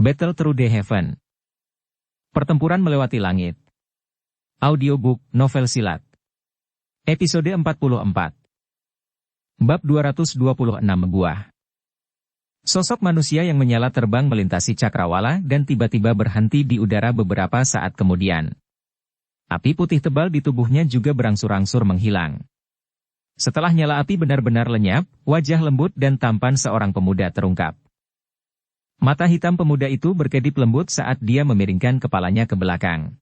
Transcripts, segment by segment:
Battle Through the Heaven. Pertempuran melewati langit. Audiobook, novel silat. Episode 44. Bab 226 buah. Sosok manusia yang menyala terbang melintasi cakrawala dan tiba-tiba berhenti di udara beberapa saat kemudian. Api putih tebal di tubuhnya juga berangsur-angsur menghilang. Setelah nyala api benar-benar lenyap, wajah lembut dan tampan seorang pemuda terungkap. Mata hitam pemuda itu berkedip lembut saat dia memiringkan kepalanya ke belakang.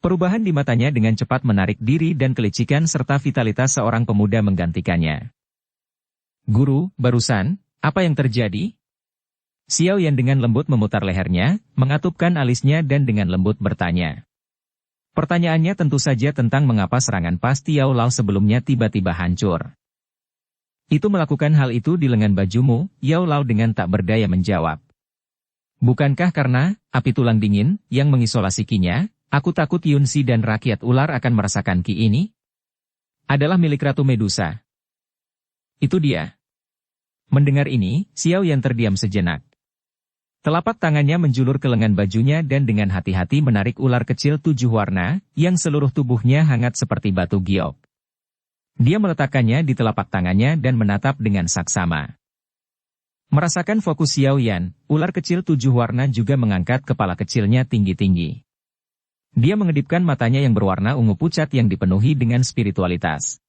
Perubahan di matanya dengan cepat menarik diri dan kelicikan serta vitalitas seorang pemuda menggantikannya. "Guru, barusan, apa yang terjadi?" Xiao Yan dengan lembut memutar lehernya, mengatupkan alisnya dan dengan lembut bertanya. Pertanyaannya tentu saja tentang mengapa serangan pas Tiao Lao sebelumnya tiba-tiba hancur. "Itu melakukan hal itu di lengan bajumu," Yao Lao dengan tak berdaya menjawab. "Bukankah karena api tulang dingin yang mengisolasi Ki-nya, aku takut Yunzi dan rakyat ular akan merasakan Ki ini? Adalah milik Ratu Medusa." "Itu dia." Mendengar ini, Xiao Yan terdiam sejenak. Telapak tangannya menjulur ke lengan bajunya dan dengan hati-hati menarik ular kecil 7 warna, yang seluruh tubuhnya hangat seperti batu giok. Dia meletakkannya di telapak tangannya dan menatap dengan saksama. Merasakan fokus Xiao Yan, ular kecil 7 warna juga mengangkat kepala kecilnya tinggi-tinggi. Dia mengedipkan matanya yang berwarna ungu pucat yang dipenuhi dengan spiritualitas.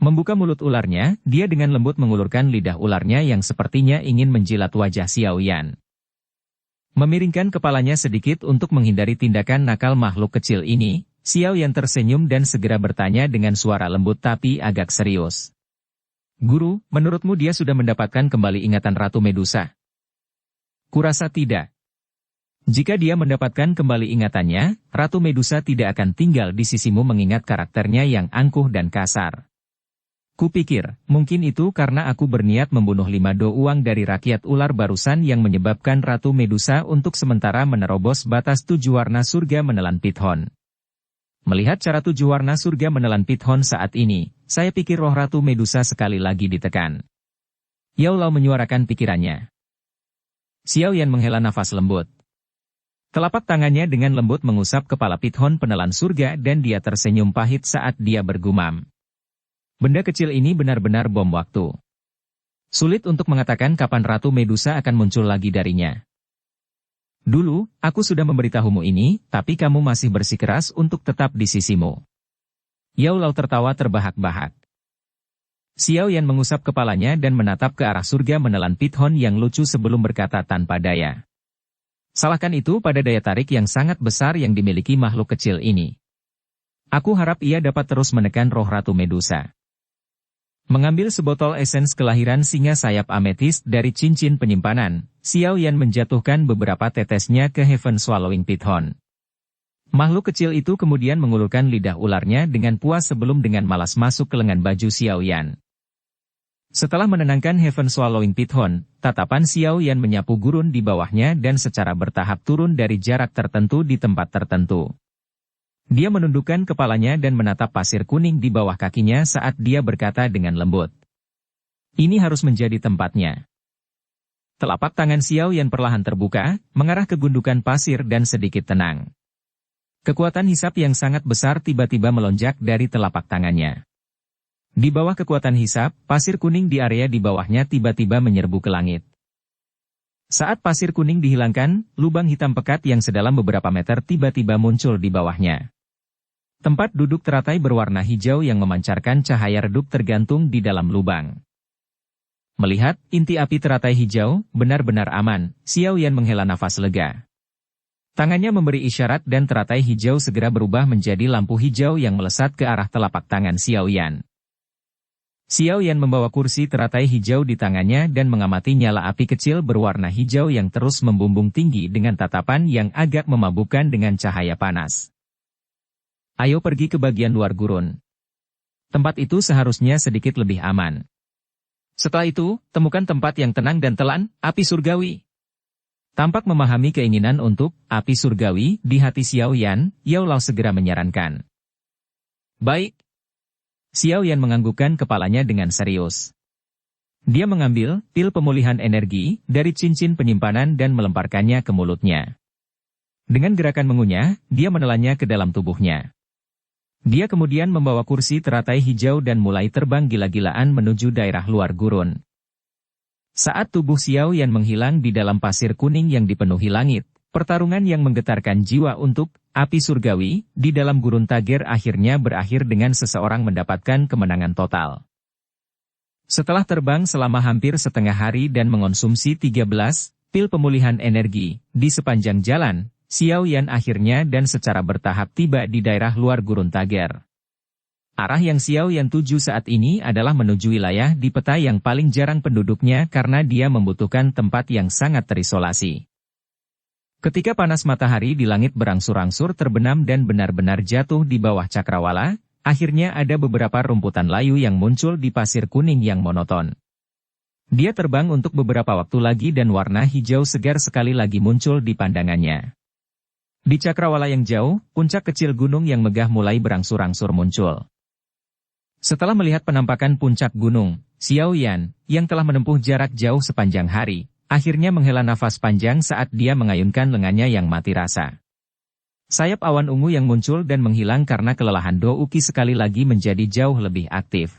Membuka mulut ularnya, dia dengan lembut mengulurkan lidah ularnya yang sepertinya ingin menjilat wajah Xiao Yan. Memiringkan kepalanya sedikit untuk menghindari tindakan nakal makhluk kecil ini, Xiao Yan tersenyum dan segera bertanya dengan suara lembut tapi agak serius. "Guru, menurutmu dia sudah mendapatkan kembali ingatan Ratu Medusa?" "Kurasa tidak. Jika dia mendapatkan kembali ingatannya, Ratu Medusa tidak akan tinggal di sisimu mengingat karakternya yang angkuh dan kasar. Kupikir, mungkin itu karena aku berniat membunuh 5 do uang dari rakyat ular barusan yang menyebabkan Ratu Medusa untuk sementara menerobos batas 7 warna surga menelan Pithon. Melihat cara 7 warna surga menelan Pithon saat ini, saya pikir roh Ratu Medusa sekali lagi ditekan." Yao Lao menyuarakan pikirannya. Xiao Yan menghela nafas lembut. Telapak tangannya dengan lembut mengusap kepala Pithon penelan surga dan dia tersenyum pahit saat dia bergumam. Benda kecil ini benar-benar bom waktu. Sulit untuk mengatakan kapan Ratu Medusa akan muncul lagi darinya. "Dulu, aku sudah memberitahumu ini, tapi kamu masih bersikeras untuk tetap di sisimu." Yao Lao tertawa terbahak-bahak. Xiao Yan mengusap kepalanya dan menatap ke arah surga menelan Pithon yang lucu sebelum berkata tanpa daya. "Salahkan itu pada daya tarik yang sangat besar yang dimiliki makhluk kecil ini. Aku harap ia dapat terus menekan roh Ratu Medusa." Mengambil sebotol esens kelahiran singa sayap ametis dari cincin penyimpanan, Xiao Yan menjatuhkan beberapa tetesnya ke Heaven Swallowing Pithon. Makhluk kecil itu kemudian mengulurkan lidah ularnya dengan puas sebelum dengan malas masuk ke lengan baju Xiao Yan. Setelah menenangkan Heaven Swallowing Pithon, tatapan Xiao Yan menyapu gurun di bawahnya dan secara bertahap turun dari jarak tertentu di tempat tertentu. Dia menundukkan kepalanya dan menatap pasir kuning di bawah kakinya saat dia berkata dengan lembut. "Ini harus menjadi tempatnya." Telapak tangan Xiao Yan perlahan terbuka, mengarah ke gundukan pasir dan sedikit tenang. Kekuatan hisap yang sangat besar tiba-tiba melonjak dari telapak tangannya. Di bawah kekuatan hisap, pasir kuning di area di bawahnya tiba-tiba menyerbu ke langit. Saat pasir kuning dihilangkan, lubang hitam pekat yang sedalam beberapa meter tiba-tiba muncul di bawahnya. Tempat duduk teratai berwarna hijau yang memancarkan cahaya redup tergantung di dalam lubang. Melihat inti api teratai hijau, benar-benar aman, Xiao Yan menghela nafas lega. Tangannya memberi isyarat dan teratai hijau segera berubah menjadi lampu hijau yang melesat ke arah telapak tangan Xiao Yan. Xiao Yan membawa kursi teratai hijau di tangannya dan mengamati nyala api kecil berwarna hijau yang terus membumbung tinggi dengan tatapan yang agak memabukkan dengan cahaya panas. "Ayo pergi ke bagian luar gurun. Tempat itu seharusnya sedikit lebih aman. Setelah itu, temukan tempat yang tenang dan telan, api surgawi." Tampak memahami keinginan untuk api surgawi di hati Xiao Yan, Yao Lao segera menyarankan. "Baik." Xiao Yan menganggukkan kepalanya dengan serius. Dia mengambil pil pemulihan energi dari cincin penyimpanan dan melemparkannya ke mulutnya. Dengan gerakan mengunyah, dia menelannya ke dalam tubuhnya. Dia kemudian membawa kursi teratai hijau dan mulai terbang gila-gilaan menuju daerah luar gurun. Saat tubuh Xiao Yan menghilang di dalam pasir kuning yang dipenuhi langit, pertarungan yang menggetarkan jiwa untuk api surgawi di dalam gurun Tager akhirnya berakhir dengan seseorang mendapatkan kemenangan total. Setelah terbang selama hampir setengah hari dan mengonsumsi 13 pil pemulihan energi di sepanjang jalan, Xiao Yan akhirnya dan secara bertahap tiba di daerah luar gurun Tager. Arah yang Xiao Yan tuju saat ini adalah menuju wilayah di peta yang paling jarang penduduknya karena dia membutuhkan tempat yang sangat terisolasi. Ketika panas matahari di langit berangsur-angsur terbenam dan benar-benar jatuh di bawah cakrawala, akhirnya ada beberapa rumputan layu yang muncul di pasir kuning yang monoton. Dia terbang untuk beberapa waktu lagi dan warna hijau segar sekali lagi muncul di pandangannya. Di cakrawala yang jauh, puncak kecil gunung yang megah mulai berangsur-angsur muncul. Setelah melihat penampakan puncak gunung, Xiao Yan, yang telah menempuh jarak jauh sepanjang hari, akhirnya menghela nafas panjang saat dia mengayunkan lengannya yang mati rasa. Sayap awan ungu yang muncul dan menghilang karena kelelahan Do Uki sekali lagi menjadi jauh lebih aktif.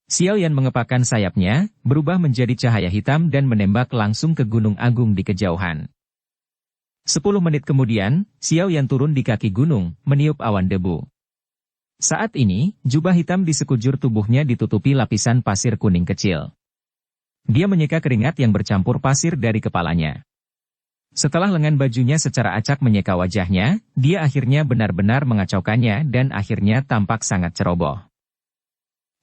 Xiao Yan mengepakkan sayapnya, berubah menjadi cahaya hitam dan menembak langsung ke Gunung Agung di kejauhan. 10 menit kemudian, Xiao Yan turun di kaki gunung, meniup awan debu. Saat ini, jubah hitam di sekujur tubuhnya ditutupi lapisan pasir kuning kecil. Dia menyeka keringat yang bercampur pasir dari kepalanya. Setelah lengan bajunya secara acak menyeka wajahnya, dia akhirnya benar-benar mengacaukannya dan akhirnya tampak sangat ceroboh.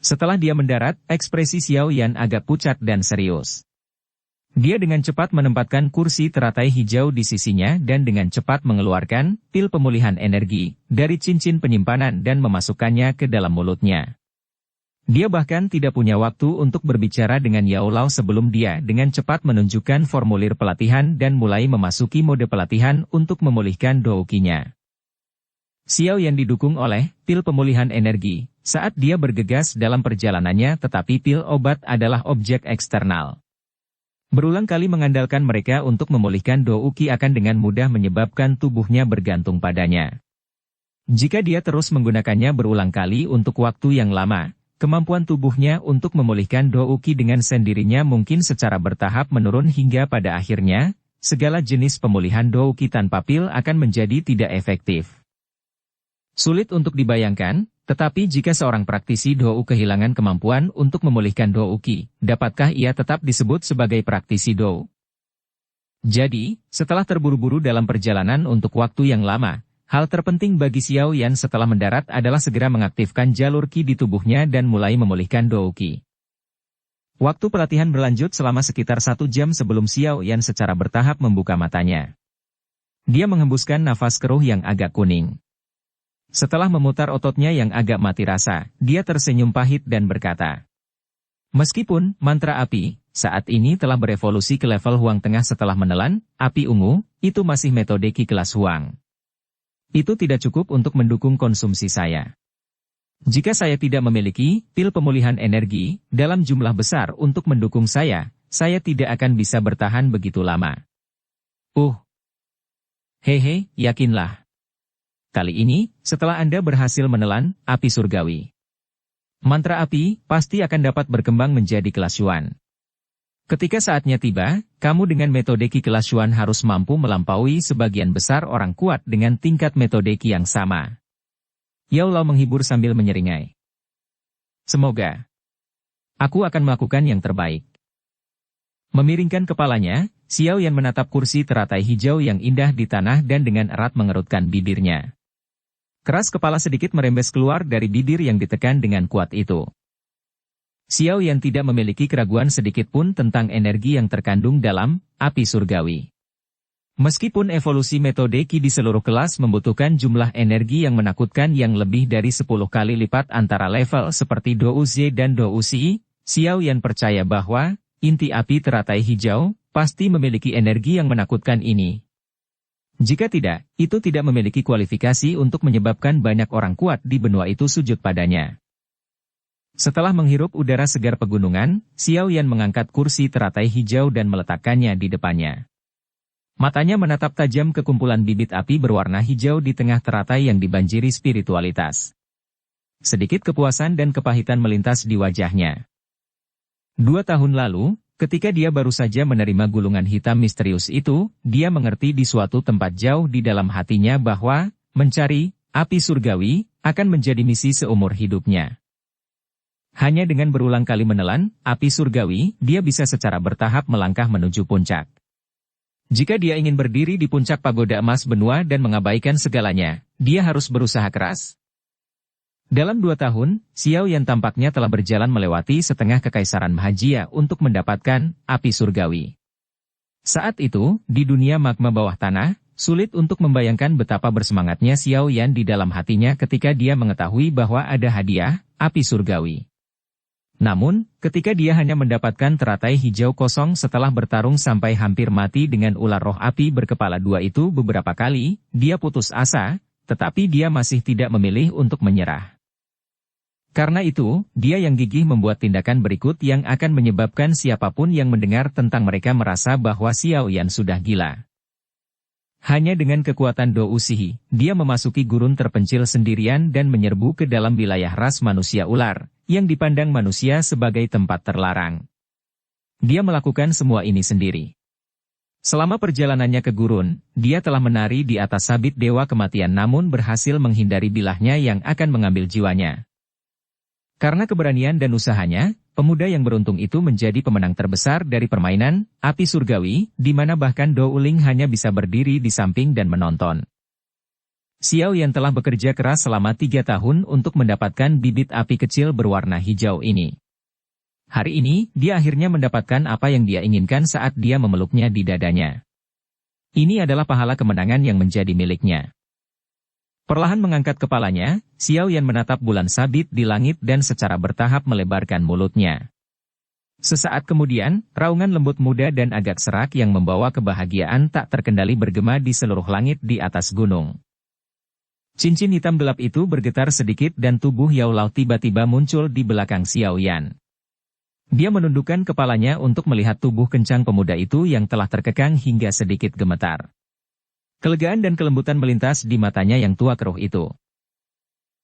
Setelah dia mendarat, ekspresi Xiao Yan agak pucat dan serius. Dia dengan cepat menempatkan kursi teratai hijau di sisinya dan dengan cepat mengeluarkan pil pemulihan energi dari cincin penyimpanan dan memasukkannya ke dalam mulutnya. Dia bahkan tidak punya waktu untuk berbicara dengan Yao Lao sebelum dia dengan cepat menunjukkan formulir pelatihan dan mulai memasuki mode pelatihan untuk memulihkan Do Uki-nya. Xiao Yan didukung oleh pil pemulihan energi saat dia bergegas dalam perjalanannya, tetapi pil obat adalah objek eksternal. Berulang kali mengandalkan mereka untuk memulihkan Do Uki akan dengan mudah menyebabkan tubuhnya bergantung padanya. Jika dia terus menggunakannya berulang kali untuk waktu yang lama, kemampuan tubuhnya untuk memulihkan Do Uki dengan sendirinya mungkin secara bertahap menurun hingga pada akhirnya, segala jenis pemulihan Do Uki tanpa pil akan menjadi tidak efektif. Sulit untuk dibayangkan, tetapi jika seorang praktisi Do U kehilangan kemampuan untuk memulihkan Do Uki, dapatkah ia tetap disebut sebagai praktisi Do? Jadi, setelah terburu-buru dalam perjalanan untuk waktu yang lama, hal terpenting bagi Xiao Yan setelah mendarat adalah segera mengaktifkan jalur Qi di tubuhnya dan mulai memulihkan Do Uki. Waktu pelatihan berlanjut selama sekitar 1 jam sebelum Xiao Yan secara bertahap membuka matanya. Dia menghembuskan nafas keruh yang agak kuning. Setelah memutar ototnya yang agak mati rasa, dia tersenyum pahit dan berkata, "Meskipun mantra api saat ini telah berevolusi ke level Huang Tengah setelah menelan api ungu, itu masih metode Qi kelas Huang. Itu tidak cukup untuk mendukung konsumsi saya. Jika saya tidak memiliki pil pemulihan energi dalam jumlah besar untuk mendukung saya tidak akan bisa bertahan begitu lama." Hehe, yakinlah. Kali ini, setelah Anda berhasil menelan api surgawi, mantra api pasti akan dapat berkembang menjadi kelas Yuan. Ketika saatnya tiba, kamu dengan metode Qi kelas Yuan harus mampu melampaui sebagian besar orang kuat dengan tingkat metode Qi yang sama. Yao Lao menghibur sambil menyeringai. Semoga aku akan melakukan yang terbaik. Memiringkan kepalanya, Xiao Yan menatap kursi teratai hijau yang indah di tanah dan dengan erat mengerutkan bibirnya. Keras kepala sedikit merembes keluar dari bibir yang ditekan dengan kuat itu. Xiao Yan tidak memiliki keraguan sedikit pun tentang energi yang terkandung dalam api surgawi. Meskipun evolusi metode Qi di seluruh kelas membutuhkan jumlah energi yang menakutkan yang lebih dari 10 kali lipat antara level seperti Do U Zi dan Do U Si, Xiao Yan percaya bahwa inti api teratai hijau pasti memiliki energi yang menakutkan ini. Jika tidak, itu tidak memiliki kualifikasi untuk menyebabkan banyak orang kuat di benua itu sujud padanya. Setelah menghirup udara segar pegunungan, Xiao Yan mengangkat kursi teratai hijau dan meletakkannya di depannya. Matanya menatap tajam ke kumpulan bibit api berwarna hijau di tengah teratai yang dibanjiri spiritualitas. Sedikit kepuasan dan kepahitan melintas di wajahnya. 2 tahun lalu, ketika dia baru saja menerima gulungan hitam misterius itu, dia mengerti di suatu tempat jauh di dalam hatinya bahwa mencari api surgawi akan menjadi misi seumur hidupnya. Hanya dengan berulang kali menelan api surgawi, dia bisa secara bertahap melangkah menuju puncak. Jika dia ingin berdiri di puncak pagoda emas benua dan mengabaikan segalanya, dia harus berusaha keras. Dalam 2 tahun, Xiao Yan tampaknya telah berjalan melewati setengah kekaisaran Mahajia untuk mendapatkan api surgawi. Saat itu, di dunia magma bawah tanah, sulit untuk membayangkan betapa bersemangatnya Xiao Yan di dalam hatinya ketika dia mengetahui bahwa ada hadiah, api surgawi. Namun, ketika dia hanya mendapatkan teratai hijau kosong setelah bertarung sampai hampir mati dengan ular roh api berkepala 2 itu beberapa kali, dia putus asa, tetapi dia masih tidak memilih untuk menyerah. Karena itu, dia yang gigih membuat tindakan berikut yang akan menyebabkan siapapun yang mendengar tentang mereka merasa bahwa Xiao Yan sudah gila. Hanya dengan kekuatan Do Usihi, dia memasuki gurun terpencil sendirian dan menyerbu ke dalam wilayah ras manusia ular, yang dipandang manusia sebagai tempat terlarang. Dia melakukan semua ini sendiri. Selama perjalanannya ke gurun, dia telah menari di atas sabit dewa kematian namun berhasil menghindari bilahnya yang akan mengambil jiwanya. Karena keberanian dan usahanya, pemuda yang beruntung itu menjadi pemenang terbesar dari permainan api surgawi, di mana bahkan Do Uling hanya bisa berdiri di samping dan menonton. Xiao Yan telah bekerja keras selama 3 tahun untuk mendapatkan bibit api kecil berwarna hijau ini. Hari ini, dia akhirnya mendapatkan apa yang dia inginkan saat dia memeluknya di dadanya. Ini adalah pahala kemenangan yang menjadi miliknya. Perlahan mengangkat kepalanya, Xiao Yan menatap bulan sabit di langit dan secara bertahap melebarkan mulutnya. Sesaat kemudian, raungan lembut muda dan agak serak yang membawa kebahagiaan tak terkendali bergema di seluruh langit di atas gunung. Cincin hitam gelap itu bergetar sedikit dan tubuh Yao Lao tiba-tiba muncul di belakang Xiao Yan. Dia menundukkan kepalanya untuk melihat tubuh kencang pemuda itu yang telah terkekang hingga sedikit gemetar. Kelegaan dan kelembutan melintas di matanya yang tua keruh itu.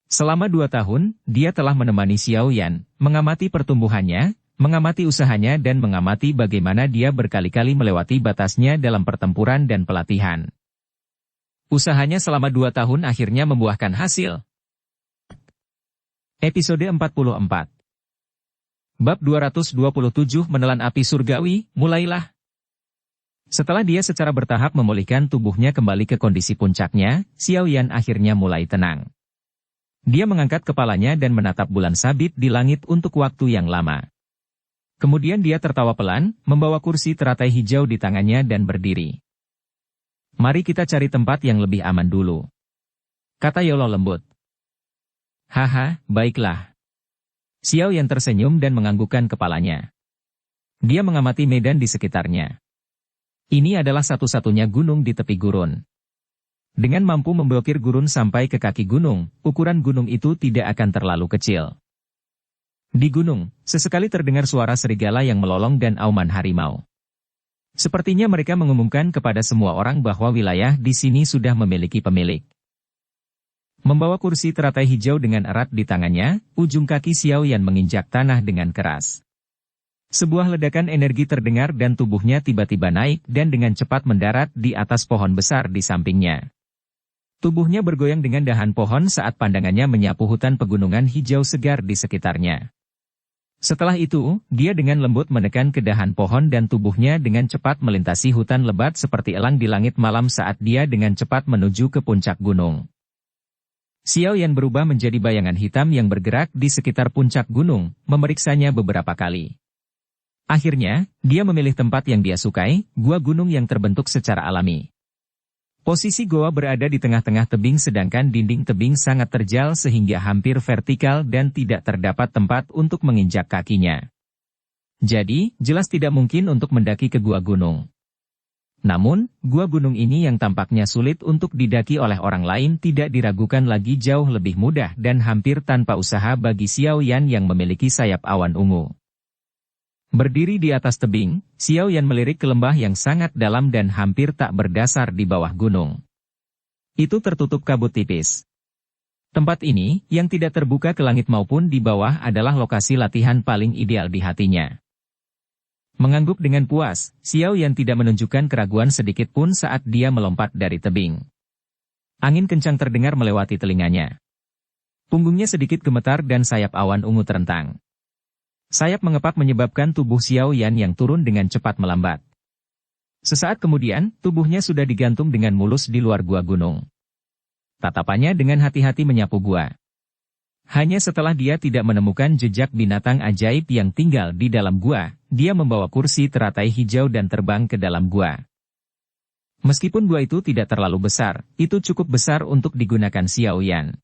Selama 2 tahun, dia telah menemani Xiao Yan, mengamati pertumbuhannya, mengamati usahanya dan mengamati bagaimana dia berkali-kali melewati batasnya dalam pertempuran dan pelatihan. Usahanya selama 2 tahun akhirnya membuahkan hasil. Episode 44. Bab 227 Menelan Api Surgawi, mulailah. Setelah dia secara bertahap memulihkan tubuhnya kembali ke kondisi puncaknya, Xiao Yan akhirnya mulai tenang. Dia mengangkat kepalanya dan menatap bulan sabit di langit untuk waktu yang lama. Kemudian dia tertawa pelan, membawa kursi teratai hijau di tangannya dan berdiri. Mari kita cari tempat yang lebih aman dulu, kata Yao Lao lembut. Haha, baiklah. Xiao Yan tersenyum dan menganggukkan kepalanya. Dia mengamati medan di sekitarnya. Ini adalah satu-satunya gunung di tepi gurun. Dengan mampu memblokir gurun sampai ke kaki gunung, ukuran gunung itu tidak akan terlalu kecil. Di gunung, sesekali terdengar suara serigala yang melolong dan auman harimau. Sepertinya mereka mengumumkan kepada semua orang bahwa wilayah di sini sudah memiliki pemilik. Membawa kursi teratai hijau dengan erat di tangannya, ujung kaki Xiao Yan menginjak tanah dengan keras. Sebuah ledakan energi terdengar dan tubuhnya tiba-tiba naik dan dengan cepat mendarat di atas pohon besar di sampingnya. Tubuhnya bergoyang dengan dahan pohon saat pandangannya menyapu hutan pegunungan hijau segar di sekitarnya. Setelah itu, dia dengan lembut menekan ke dahan pohon dan tubuhnya dengan cepat melintasi hutan lebat seperti elang di langit malam saat dia dengan cepat menuju ke puncak gunung. Xiao Yan berubah menjadi bayangan hitam yang bergerak di sekitar puncak gunung, memeriksanya beberapa kali. Akhirnya, dia memilih tempat yang dia sukai, gua gunung yang terbentuk secara alami. Posisi goa berada di tengah-tengah tebing sedangkan dinding tebing sangat terjal sehingga hampir vertikal dan tidak terdapat tempat untuk menginjak kakinya. Jadi, jelas tidak mungkin untuk mendaki ke gua gunung. Namun, gua gunung ini yang tampaknya sulit untuk didaki oleh orang lain tidak diragukan lagi jauh lebih mudah dan hampir tanpa usaha bagi Xiao Yan yang memiliki sayap awan ungu. Berdiri di atas tebing, Xiao Yan melirik ke lembah yang sangat dalam dan hampir tak berdasar di bawah gunung. Itu tertutup kabut tipis. Tempat ini, yang tidak terbuka ke langit maupun di bawah adalah lokasi latihan paling ideal di hatinya. Mengangguk dengan puas, Xiao Yan tidak menunjukkan keraguan sedikit pun saat dia melompat dari tebing. Angin kencang terdengar melewati telinganya. Punggungnya sedikit gemetar dan sayap awan ungu terentang. Sayap mengepak menyebabkan tubuh Xiao Yan yang turun dengan cepat melambat. Sesaat kemudian, tubuhnya sudah digantung dengan mulus di luar gua gunung. Tatapannya dengan hati-hati menyapu gua. Hanya setelah dia tidak menemukan jejak binatang ajaib yang tinggal di dalam gua, dia membawa kursi teratai hijau dan terbang ke dalam gua. Meskipun gua itu tidak terlalu besar, itu cukup besar untuk digunakan Xiao Yan.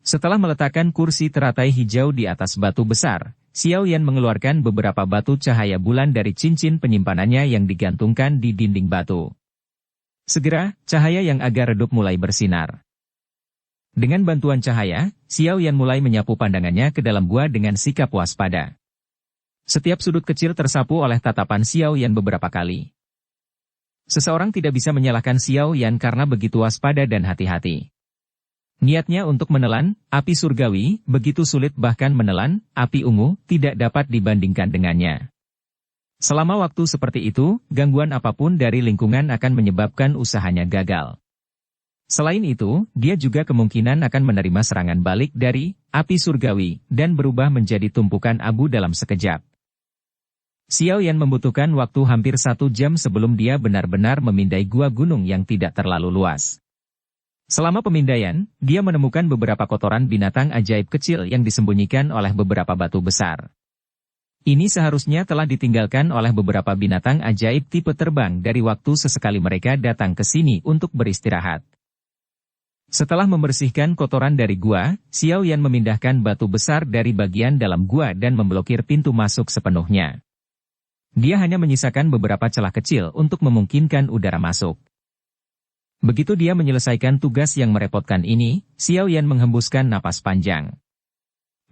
Setelah meletakkan kursi teratai hijau di atas batu besar, Xiao Yan mengeluarkan beberapa batu cahaya bulan dari cincin penyimpanannya yang digantungkan di dinding batu. Segera, cahaya yang agak redup mulai bersinar. Dengan bantuan cahaya, Xiao Yan mulai menyapu pandangannya ke dalam gua dengan sikap waspada. Setiap sudut kecil tersapu oleh tatapan Xiao Yan beberapa kali. Seseorang tidak bisa menyalahkan Xiao Yan karena begitu waspada dan hati-hati. Niatnya untuk menelan api surgawi begitu sulit, bahkan menelan api ungu tidak dapat dibandingkan dengannya. Selama waktu seperti itu, gangguan apapun dari lingkungan akan menyebabkan usahanya gagal. Selain itu, dia juga kemungkinan akan menerima serangan balik dari api surgawi dan berubah menjadi tumpukan abu dalam sekejap. Xiao Yan membutuhkan waktu hampir 1 jam sebelum dia benar-benar memindai gua gunung yang tidak terlalu luas. Selama pemindaian, dia menemukan beberapa kotoran binatang ajaib kecil yang disembunyikan oleh beberapa batu besar. Ini seharusnya telah ditinggalkan oleh beberapa binatang ajaib tipe terbang dari waktu sesekali mereka datang ke sini untuk beristirahat. Setelah membersihkan kotoran dari gua, Xiao Yan memindahkan batu besar dari bagian dalam gua dan memblokir pintu masuk sepenuhnya. Dia hanya menyisakan beberapa celah kecil untuk memungkinkan udara masuk. Begitu dia menyelesaikan tugas yang merepotkan ini, Xiao Yan menghembuskan napas panjang.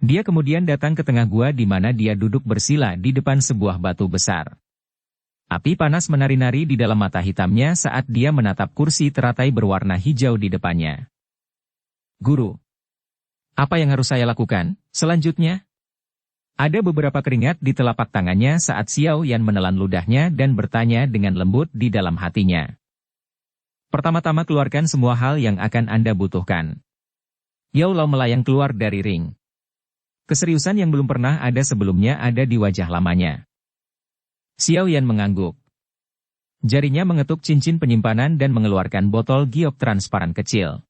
Dia kemudian datang ke tengah gua di mana dia duduk bersila di depan sebuah batu besar. Api panas menari-nari di dalam mata hitamnya saat dia menatap kursi teratai berwarna hijau di depannya. Guru, apa yang harus saya lakukan selanjutnya? Ada beberapa keringat di telapak tangannya saat Xiao Yan menelan ludahnya dan bertanya dengan lembut di dalam hatinya. Pertama-tama keluarkan semua hal yang akan Anda butuhkan. Yao Lao melayang keluar dari ring. Keseriusan yang belum pernah ada sebelumnya ada di wajah lamanya. Xiao Yan mengangguk. Jarinya mengetuk cincin penyimpanan dan mengeluarkan botol giok transparan kecil.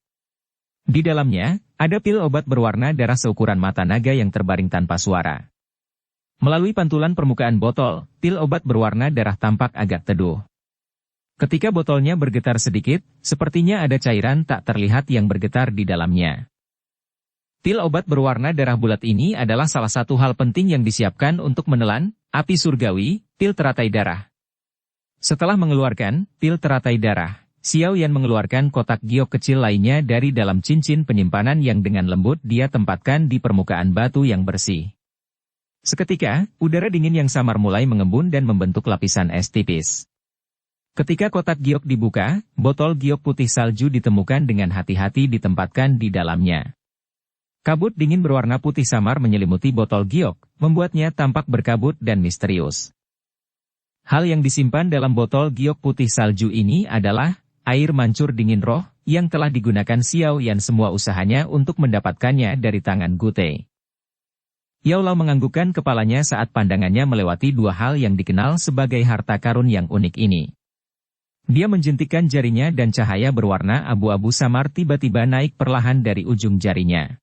Di dalamnya, ada pil obat berwarna darah seukuran mata naga yang terbaring tanpa suara. Melalui pantulan permukaan botol, pil obat berwarna darah tampak agak teduh. Ketika botolnya bergetar sedikit, sepertinya ada cairan tak terlihat yang bergetar di dalamnya. Pil obat berwarna darah bulat ini adalah salah satu hal penting yang disiapkan untuk menelan api surgawi, pil teratai darah. Setelah mengeluarkan pil teratai darah, Xiao Yan mengeluarkan kotak giok kecil lainnya dari dalam cincin penyimpanan yang dengan lembut dia tempatkan di permukaan batu yang bersih. Seketika, udara dingin yang samar mulai mengembun dan membentuk lapisan es tipis. Ketika kotak giok dibuka, botol giok putih salju ditemukan dengan hati-hati ditempatkan di dalamnya. Kabut dingin berwarna putih samar menyelimuti botol giok, membuatnya tampak berkabut dan misterius. Hal yang disimpan dalam botol giok putih salju ini adalah air mancur dingin roh, yang telah digunakan Xiao Yan semua usahanya untuk mendapatkannya dari tangan Gute. Yao Lao menganggukkan kepalanya saat pandangannya melewati dua hal yang dikenal sebagai harta karun yang unik ini. Dia menjentikkan jarinya dan cahaya berwarna abu-abu samar tiba-tiba naik perlahan dari ujung jarinya.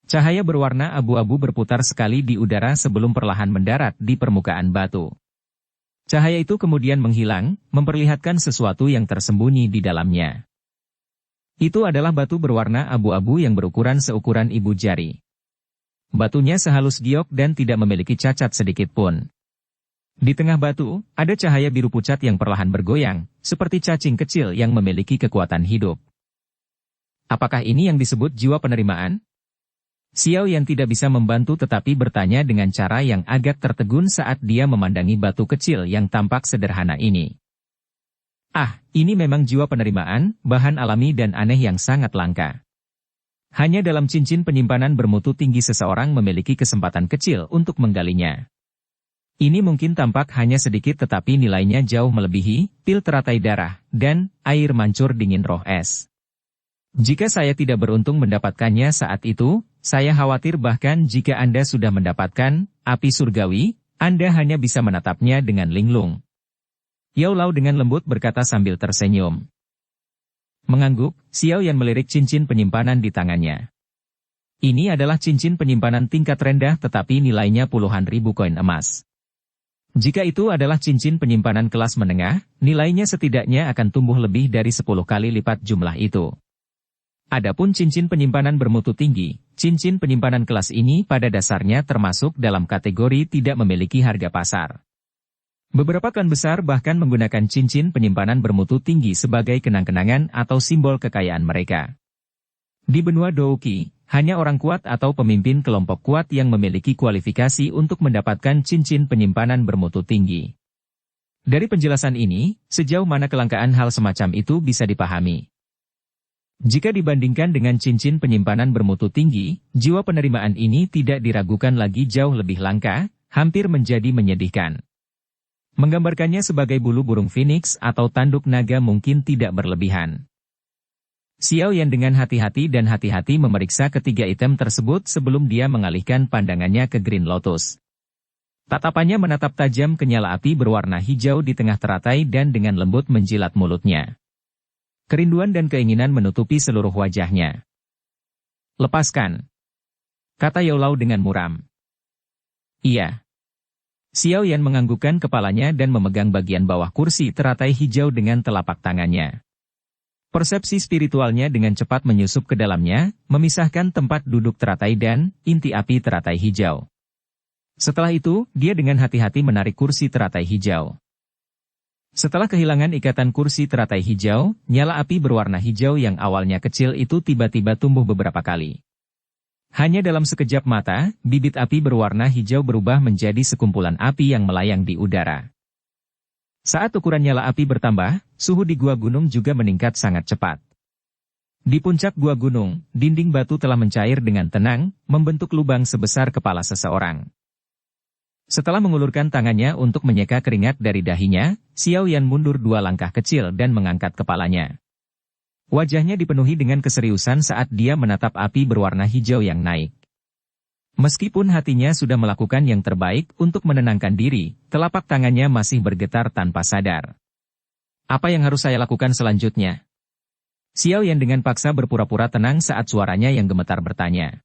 Cahaya berwarna abu-abu berputar sekali di udara sebelum perlahan mendarat di permukaan batu. Cahaya itu kemudian menghilang, memperlihatkan sesuatu yang tersembunyi di dalamnya. Itu adalah batu berwarna abu-abu yang berukuran seukuran ibu jari. Batunya sehalus giok dan tidak memiliki cacat sedikit pun. Di tengah batu, ada cahaya biru pucat yang perlahan bergoyang, seperti cacing kecil yang memiliki kekuatan hidup. Apakah ini yang disebut jiwa penerimaan? Xiao Yan tidak bisa membantu tetapi bertanya dengan cara yang agak tertegun saat dia memandangi batu kecil yang tampak sederhana ini. Ah, ini memang jiwa penerimaan, bahan alami dan aneh yang sangat langka. Hanya dalam cincin penyimpanan bermutu tinggi seseorang memiliki kesempatan kecil untuk menggalinya. Ini mungkin tampak hanya sedikit tetapi nilainya jauh melebihi pil teratai darah dan air mancur dingin roh es. Jika saya tidak beruntung mendapatkannya saat itu, saya khawatir bahkan jika Anda sudah mendapatkan api surgawi, Anda hanya bisa menatapnya dengan linglung. Yao Lao dengan lembut berkata sambil tersenyum. Mengangguk, Xiao Yan melirik cincin penyimpanan di tangannya. Ini adalah cincin penyimpanan tingkat rendah tetapi nilainya puluhan ribu koin emas. Jika itu adalah cincin penyimpanan kelas menengah, nilainya setidaknya akan tumbuh lebih dari 10 kali lipat jumlah itu. Adapun cincin penyimpanan bermutu tinggi, cincin penyimpanan kelas ini pada dasarnya termasuk dalam kategori tidak memiliki harga pasar. Beberapa klan besar bahkan menggunakan cincin penyimpanan bermutu tinggi sebagai kenang-kenangan atau simbol kekayaan mereka. Di benua Douqi, hanya orang kuat atau pemimpin kelompok kuat yang memiliki kualifikasi untuk mendapatkan cincin penyimpanan bermutu tinggi. Dari penjelasan ini, sejauh mana kelangkaan hal semacam itu bisa dipahami. Jika dibandingkan dengan cincin penyimpanan bermutu tinggi, jiwa penerimaan ini tidak diragukan lagi jauh lebih langka, hampir menjadi menyedihkan. Menggambarkannya sebagai bulu burung phoenix atau tanduk naga mungkin tidak berlebihan. Xiao Yan dengan hati-hati memeriksa ketiga item tersebut sebelum dia mengalihkan pandangannya ke Green Lotus. Tatapannya menatap tajam ke nyala api berwarna hijau di tengah teratai dan dengan lembut menjilat mulutnya. Kerinduan dan keinginan menutupi seluruh wajahnya. Lepaskan, kata Yao Lao dengan muram. Iya. Xiao Yan menganggukkan kepalanya dan memegang bagian bawah kursi teratai hijau dengan telapak tangannya. Persepsi spiritualnya dengan cepat menyusup ke dalamnya, memisahkan tempat duduk teratai dan inti api teratai hijau. Setelah itu, dia dengan hati-hati menarik kursi teratai hijau. Setelah kehilangan ikatan kursi teratai hijau, nyala api berwarna hijau yang awalnya kecil itu tiba-tiba tumbuh beberapa kali. Hanya dalam sekejap mata, bibit api berwarna hijau berubah menjadi sekumpulan api yang melayang di udara. Saat ukuran nyala api bertambah, suhu di gua gunung juga meningkat sangat cepat. Di puncak gua gunung, dinding batu telah mencair dengan tenang, membentuk lubang sebesar kepala seseorang. Setelah mengulurkan tangannya untuk menyeka keringat dari dahinya, Xiao Yan mundur 2 langkah kecil dan mengangkat kepalanya. Wajahnya dipenuhi dengan keseriusan saat dia menatap api berwarna hijau yang naik. Meskipun hatinya sudah melakukan yang terbaik untuk menenangkan diri, telapak tangannya masih bergetar tanpa sadar. Apa yang harus saya lakukan selanjutnya? Xiao Yan dengan paksa berpura-pura tenang saat suaranya yang gemetar bertanya.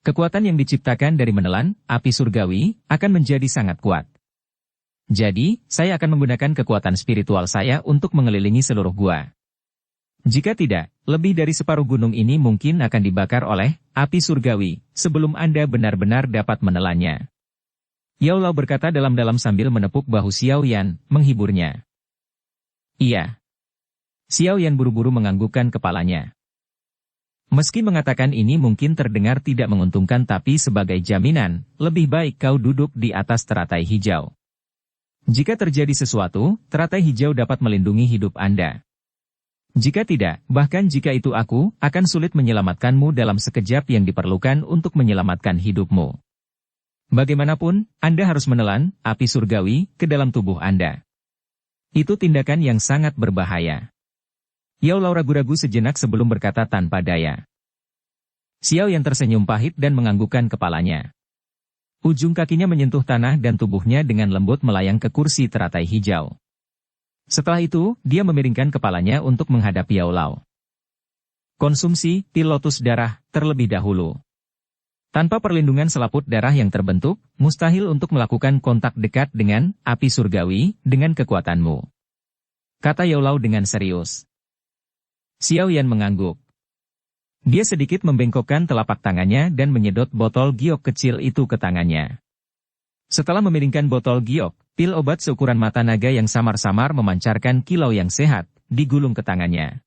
Kekuatan yang diciptakan dari menelan, api surgawi, akan menjadi sangat kuat. Jadi, saya akan menggunakan kekuatan spiritual saya untuk mengelilingi seluruh gua. Jika tidak, lebih dari separuh gunung ini mungkin akan dibakar oleh api surgawi, sebelum Anda benar-benar dapat menelannya. Yao Lao berkata dalam-dalam sambil menepuk bahu Xiao Yan, menghiburnya. Iya. Xiao Yan buru-buru menganggukkan kepalanya. Meski mengatakan ini mungkin terdengar tidak menguntungkan tapi sebagai jaminan, lebih baik kau duduk di atas teratai hijau. Jika terjadi sesuatu, teratai hijau dapat melindungi hidup Anda. Jika tidak, bahkan jika itu aku, akan sulit menyelamatkanmu dalam sekejap yang diperlukan untuk menyelamatkan hidupmu. Bagaimanapun, Anda harus menelan api surgawi ke dalam tubuh Anda. Itu tindakan yang sangat berbahaya. Yao Lao ragu-ragu sejenak sebelum berkata tanpa daya. Xiao yang tersenyum pahit dan menganggukkan kepalanya. Ujung kakinya menyentuh tanah dan tubuhnya dengan lembut melayang ke kursi teratai hijau. Setelah itu, dia memiringkan kepalanya untuk menghadap Yao Lao. Konsumsi pil lotus darah terlebih dahulu. Tanpa perlindungan selaput darah yang terbentuk, mustahil untuk melakukan kontak dekat dengan api surgawi dengan kekuatanmu. Kata Yao Lao dengan serius. Xiao Yan mengangguk. Dia sedikit membengkokkan telapak tangannya dan menyedot botol giok kecil itu ke tangannya. Setelah memiringkan botol giok, pil obat seukuran mata naga yang samar-samar memancarkan kilau yang sehat, digulung ke tangannya.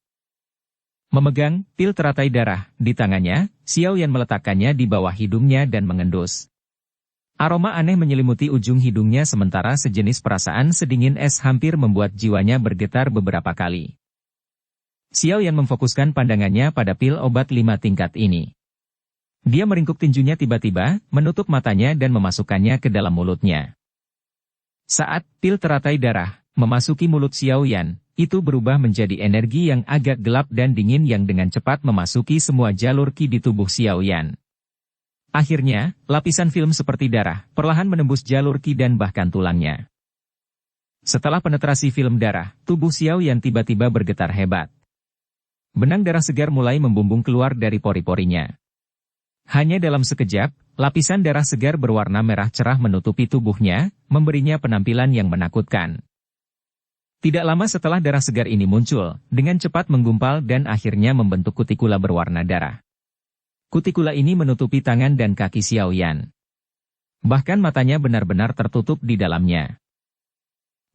Memegang pil teratai darah di tangannya, Xiao Yan meletakkannya di bawah hidungnya dan mengendus. Aroma aneh menyelimuti ujung hidungnya sementara sejenis perasaan sedingin es hampir membuat jiwanya bergetar beberapa kali. Xiao Yan memfokuskan pandangannya pada pil obat 5 tingkat ini. Dia meringkuk tinjunya tiba-tiba, menutup matanya dan memasukkannya ke dalam mulutnya. Saat pil teratai darah memasuki mulut Xiao Yan, itu berubah menjadi energi yang agak gelap dan dingin yang dengan cepat memasuki semua jalur ki di tubuh Xiao Yan. Akhirnya, lapisan film seperti darah perlahan menembus jalur ki dan bahkan tulangnya. Setelah penetrasi film darah, tubuh Xiao Yan tiba-tiba bergetar hebat. Benang darah segar mulai membumbung keluar dari pori-porinya. Hanya dalam sekejap, lapisan darah segar berwarna merah cerah menutupi tubuhnya, memberinya penampilan yang menakutkan. Tidak lama setelah darah segar ini muncul, dengan cepat menggumpal dan akhirnya membentuk kutikula berwarna darah. Kutikula ini menutupi tangan dan kaki Xiao Yan. Bahkan matanya benar-benar tertutup di dalamnya.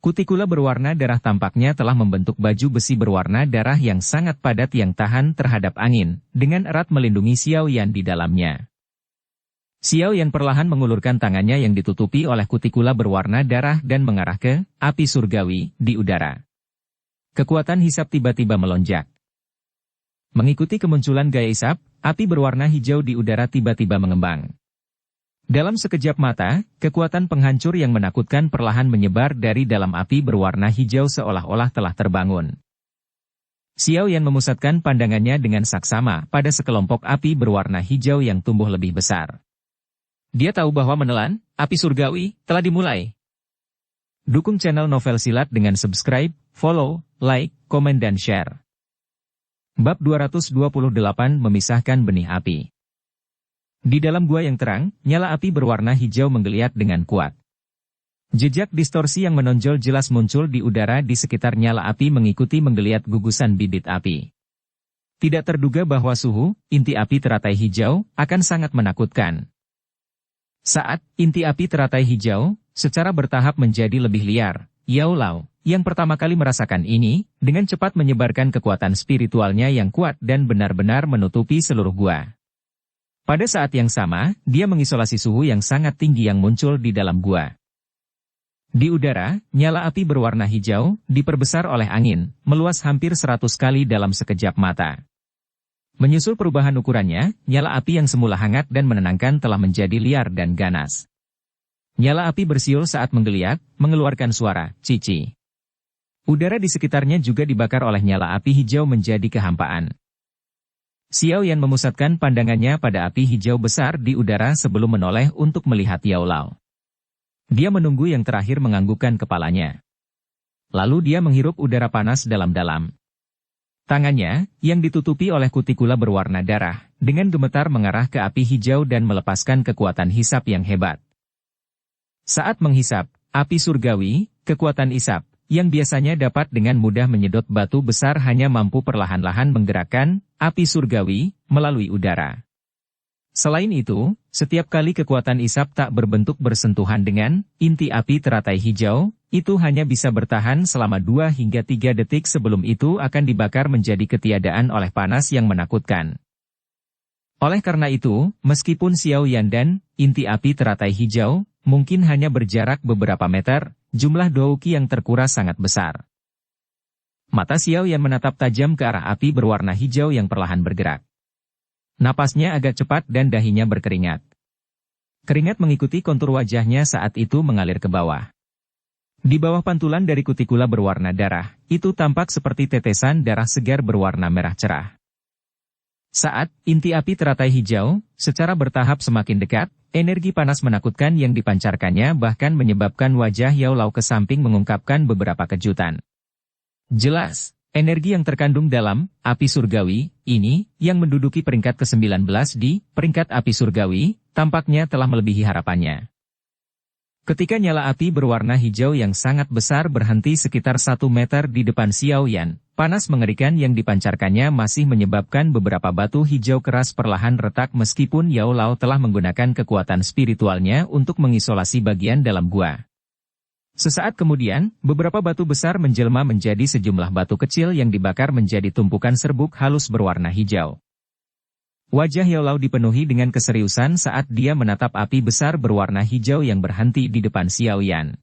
Kutikula berwarna darah tampaknya telah membentuk baju besi berwarna darah yang sangat padat yang tahan terhadap angin, dengan erat melindungi Xiao Yan di dalamnya. Xiao Yan perlahan mengulurkan tangannya yang ditutupi oleh kutikula berwarna darah dan mengarah ke api surgawi di udara. Kekuatan hisap tiba-tiba melonjak. Mengikuti kemunculan gaya hisap, api berwarna hijau di udara tiba-tiba mengembang. Dalam sekejap mata, kekuatan penghancur yang menakutkan perlahan menyebar dari dalam api berwarna hijau seolah-olah telah terbangun. Xiao Yan memusatkan pandangannya dengan saksama pada sekelompok api berwarna hijau yang tumbuh lebih besar. Dia tahu bahwa menelan api surgawi telah dimulai. Dukung channel Novel Silat dengan subscribe, follow, like, komen dan share. Bab 228 Memisahkan Benih Api. Di dalam gua yang terang, nyala api berwarna hijau menggeliat dengan kuat. Jejak distorsi yang menonjol jelas muncul di udara di sekitar nyala api mengikuti menggeliat gugusan bibit api. Tidak terduga bahwa suhu, inti api teratai hijau, akan sangat menakutkan. Saat inti api teratai hijau, secara bertahap menjadi lebih liar, Yao Lao, yang pertama kali merasakan ini, dengan cepat menyebarkan kekuatan spiritualnya yang kuat dan benar-benar menutupi seluruh gua. Pada saat yang sama, dia mengisolasi suhu yang sangat tinggi yang muncul di dalam gua. Di udara, nyala api berwarna hijau, diperbesar oleh angin, meluas hampir 100 kali dalam sekejap mata. Menyusul perubahan ukurannya, nyala api yang semula hangat dan menenangkan telah menjadi liar dan ganas. Nyala api bersiul saat menggeliat, mengeluarkan suara, cici. Udara di sekitarnya juga dibakar oleh nyala api hijau menjadi kehampaan. Xiao Yan memusatkan pandangannya pada api hijau besar di udara sebelum menoleh untuk melihat Yao Lao. Dia menunggu yang terakhir menganggukkan kepalanya. Lalu dia menghirup udara panas dalam-dalam. Tangannya, yang ditutupi oleh kutikula berwarna darah, dengan gemetar mengarah ke api hijau dan melepaskan kekuatan hisap yang hebat. Saat menghisap, api surgawi, kekuatan isap, yang biasanya dapat dengan mudah menyedot batu besar hanya mampu perlahan-lahan menggerakkan api surgawi melalui udara. Selain itu, setiap kali kekuatan isap tak berbentuk bersentuhan dengan inti api teratai hijau, itu hanya bisa bertahan selama 2 hingga 3 detik sebelum itu akan dibakar menjadi ketiadaan oleh panas yang menakutkan. Oleh karena itu, meskipun Xiao Yan dan inti api teratai hijau mungkin hanya berjarak beberapa meter, jumlah douki yang terkuras sangat besar. Mata Xiao Yan menatap tajam ke arah api berwarna hijau yang perlahan bergerak. Napasnya agak cepat dan dahinya berkeringat. Keringat mengikuti kontur wajahnya saat itu mengalir ke bawah. Di bawah pantulan dari kutikula berwarna darah, itu tampak seperti tetesan darah segar berwarna merah cerah. Saat inti api teratai hijau, secara bertahap semakin dekat, energi panas menakutkan yang dipancarkannya bahkan menyebabkan wajah Yao Lao ke samping mengungkapkan beberapa kejutan. Jelas, energi yang terkandung dalam api surgawi ini, yang menduduki peringkat ke-19 di peringkat api surgawi, tampaknya telah melebihi harapannya. Ketika nyala api berwarna hijau yang sangat besar berhenti sekitar 1 meter di depan Xiao Yan, panas mengerikan yang dipancarkannya masih menyebabkan beberapa batu hijau keras perlahan retak meskipun Yao Lao telah menggunakan kekuatan spiritualnya untuk mengisolasi bagian dalam gua. Sesaat kemudian, beberapa batu besar menjelma menjadi sejumlah batu kecil yang dibakar menjadi tumpukan serbuk halus berwarna hijau. Wajah Yao Lao dipenuhi dengan keseriusan saat dia menatap api besar berwarna hijau yang berhenti di depan Xiao Yan.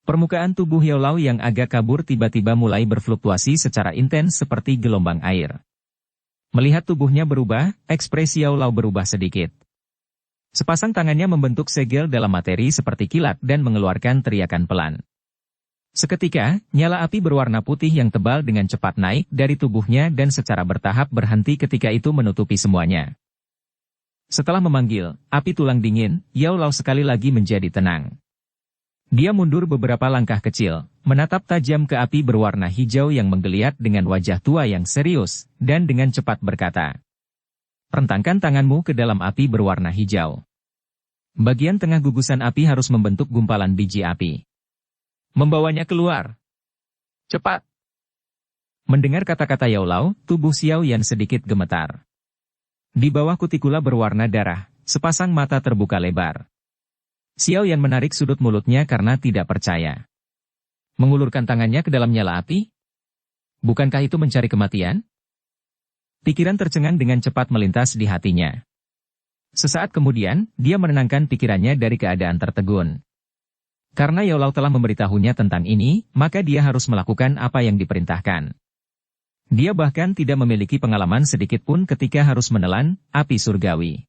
Permukaan tubuh Yao Lao yang agak kabur tiba-tiba mulai berfluktuasi secara intens seperti gelombang air. Melihat tubuhnya berubah, ekspresi Yao Lao berubah sedikit. Sepasang tangannya membentuk segel dalam materi seperti kilat dan mengeluarkan teriakan pelan. Seketika, nyala api berwarna putih yang tebal dengan cepat naik dari tubuhnya dan secara bertahap berhenti ketika itu menutupi semuanya. Setelah memanggil, api tulang dingin, Yao Lao sekali lagi menjadi tenang. Dia mundur beberapa langkah kecil, menatap tajam ke api berwarna hijau yang menggeliat dengan wajah tua yang serius, dan dengan cepat berkata, "Rentangkan tanganmu ke dalam api berwarna hijau." Bagian tengah gugusan api harus membentuk gumpalan biji api. Membawanya keluar. Cepat. Mendengar kata-kata Yao Lao, tubuh Xiao Yan sedikit gemetar. Di bawah kutikula berwarna darah, sepasang mata terbuka lebar. Xiao Yan menarik sudut mulutnya karena tidak percaya. Mengulurkan tangannya ke dalam nyala api? Bukankah itu mencari kematian? Pikiran tercengang dengan cepat melintas di hatinya. Sesaat kemudian, dia menenangkan pikirannya dari keadaan tertegun. Karena Yao Lao telah memberitahunya tentang ini, maka dia harus melakukan apa yang diperintahkan. Dia bahkan tidak memiliki pengalaman sedikit pun ketika harus menelan api surgawi.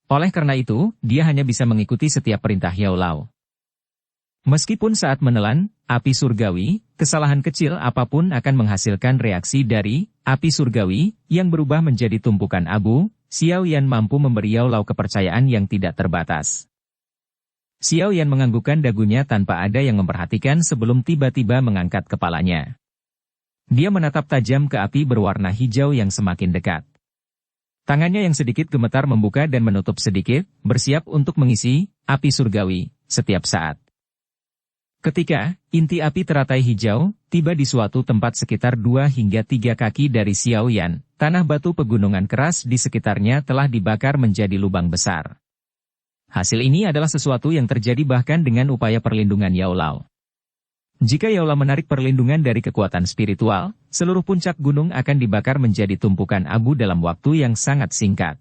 Oleh karena itu, dia hanya bisa mengikuti setiap perintah Yao Lao. Meskipun saat menelan api surgawi, kesalahan kecil apapun akan menghasilkan reaksi dari api surgawi yang berubah menjadi tumpukan abu, Xiao Yan mampu memberi Yao Lao kepercayaan yang tidak terbatas. Xiao Yan menganggukkan dagunya tanpa ada yang memperhatikan sebelum tiba-tiba mengangkat kepalanya. Dia menatap tajam ke api berwarna hijau yang semakin dekat. Tangannya yang sedikit gemetar membuka dan menutup sedikit, bersiap untuk mengisi api surgawi setiap saat. Ketika inti api teratai hijau tiba di suatu tempat sekitar 2 hingga 3 kaki dari Xiao Yan, tanah batu pegunungan keras di sekitarnya telah dibakar menjadi lubang besar. Hasil ini adalah sesuatu yang terjadi bahkan dengan upaya perlindungan Yao Lao. Jika Yao Lao menarik perlindungan dari kekuatan spiritual, seluruh puncak gunung akan dibakar menjadi tumpukan abu dalam waktu yang sangat singkat.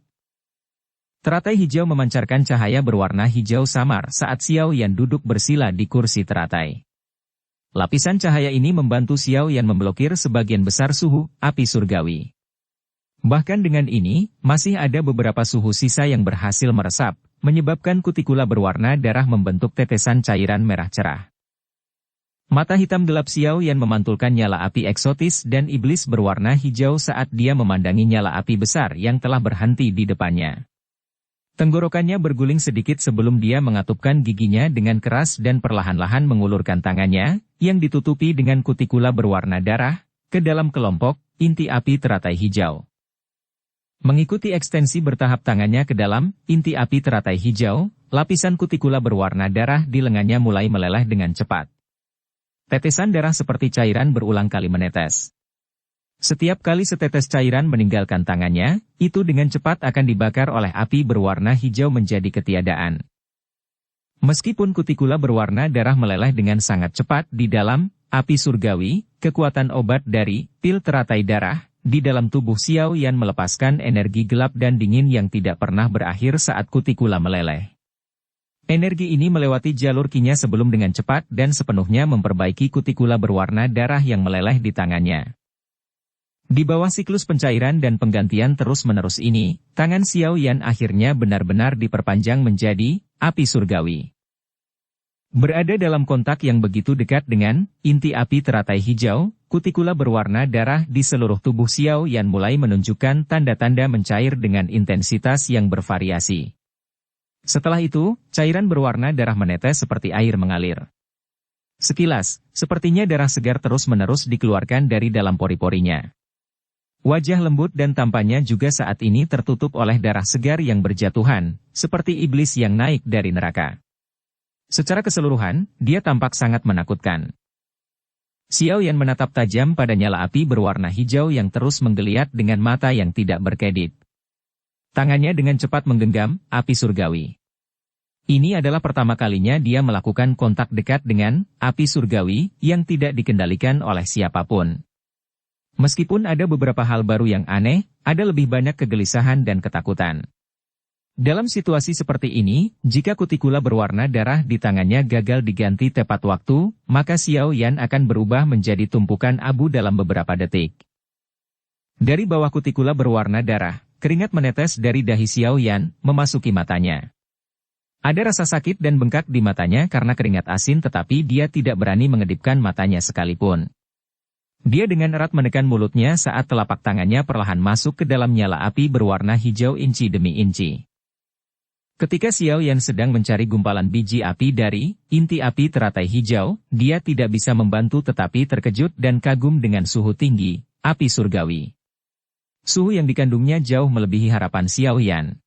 Teratai hijau memancarkan cahaya berwarna hijau samar saat Xiao Yan duduk bersila di kursi teratai. Lapisan cahaya ini membantu Xiao Yan memblokir sebagian besar suhu api surgawi. Bahkan dengan ini, masih ada beberapa suhu sisa yang berhasil meresap, menyebabkan kutikula berwarna darah membentuk tetesan cairan merah cerah. Mata hitam gelap Xiao Yan memantulkan nyala api eksotis dan iblis berwarna hijau saat dia memandangi nyala api besar yang telah berhenti di depannya. Tenggorokannya berguling sedikit sebelum dia mengatupkan giginya dengan keras dan perlahan-lahan mengulurkan tangannya, yang ditutupi dengan kutikula berwarna darah, ke dalam kelompok inti api teratai hijau. Mengikuti ekstensi bertahap tangannya ke dalam inti api teratai hijau, lapisan kutikula berwarna darah di lengannya mulai meleleh dengan cepat. Tetesan darah seperti cairan berulang kali menetes. Setiap kali setetes cairan meninggalkan tangannya, itu dengan cepat akan dibakar oleh api berwarna hijau menjadi ketiadaan. Meskipun kutikula berwarna darah meleleh dengan sangat cepat di dalam api surgawi, kekuatan obat dari pil teratai darah di dalam tubuh Xiao Yan melepaskan energi gelap dan dingin yang tidak pernah berakhir saat kutikula meleleh. Energi ini melewati jalur kinya sebelum dengan cepat dan sepenuhnya memperbaiki kutikula berwarna darah yang meleleh di tangannya. Di bawah siklus pencairan dan penggantian terus-menerus ini, tangan Xiao Yan akhirnya benar-benar diperpanjang menjadi api surgawi. Berada dalam kontak yang begitu dekat dengan inti api teratai hijau, kutikula berwarna darah di seluruh tubuh Xiao Yan mulai menunjukkan tanda-tanda mencair dengan intensitas yang bervariasi. Setelah itu, cairan berwarna darah menetes seperti air mengalir. Sekilas, sepertinya darah segar terus-menerus dikeluarkan dari dalam pori-porinya. Wajah lembut dan tampannya juga saat ini tertutup oleh darah segar yang berjatuhan, seperti iblis yang naik dari neraka. Secara keseluruhan, dia tampak sangat menakutkan. Xiao Yan menatap tajam pada nyala api berwarna hijau yang terus menggeliat dengan mata yang tidak berkedip. Tangannya dengan cepat menggenggam api surgawi. Ini adalah pertama kalinya dia melakukan kontak dekat dengan api surgawi yang tidak dikendalikan oleh siapapun. Meskipun ada beberapa hal baru yang aneh, ada lebih banyak kegelisahan dan ketakutan. Dalam situasi seperti ini, jika kutikula berwarna darah di tangannya gagal diganti tepat waktu, maka Xiao Yan akan berubah menjadi tumpukan abu dalam beberapa detik. Dari bawah kutikula berwarna darah, keringat menetes dari dahi Xiao Yan, memasuki matanya. Ada rasa sakit dan bengkak di matanya karena keringat asin tetapi dia tidak berani mengedipkan matanya sekalipun. Dia dengan erat menekan mulutnya saat telapak tangannya perlahan masuk ke dalam nyala api berwarna hijau inci demi inci. Ketika Xiao Yan sedang mencari gumpalan biji api dari inti api teratai hijau, dia tidak bisa membantu tetapi terkejut dan kagum dengan suhu tinggi, api surgawi. Suhu yang dikandungnya jauh melebihi harapan Xiao Yan.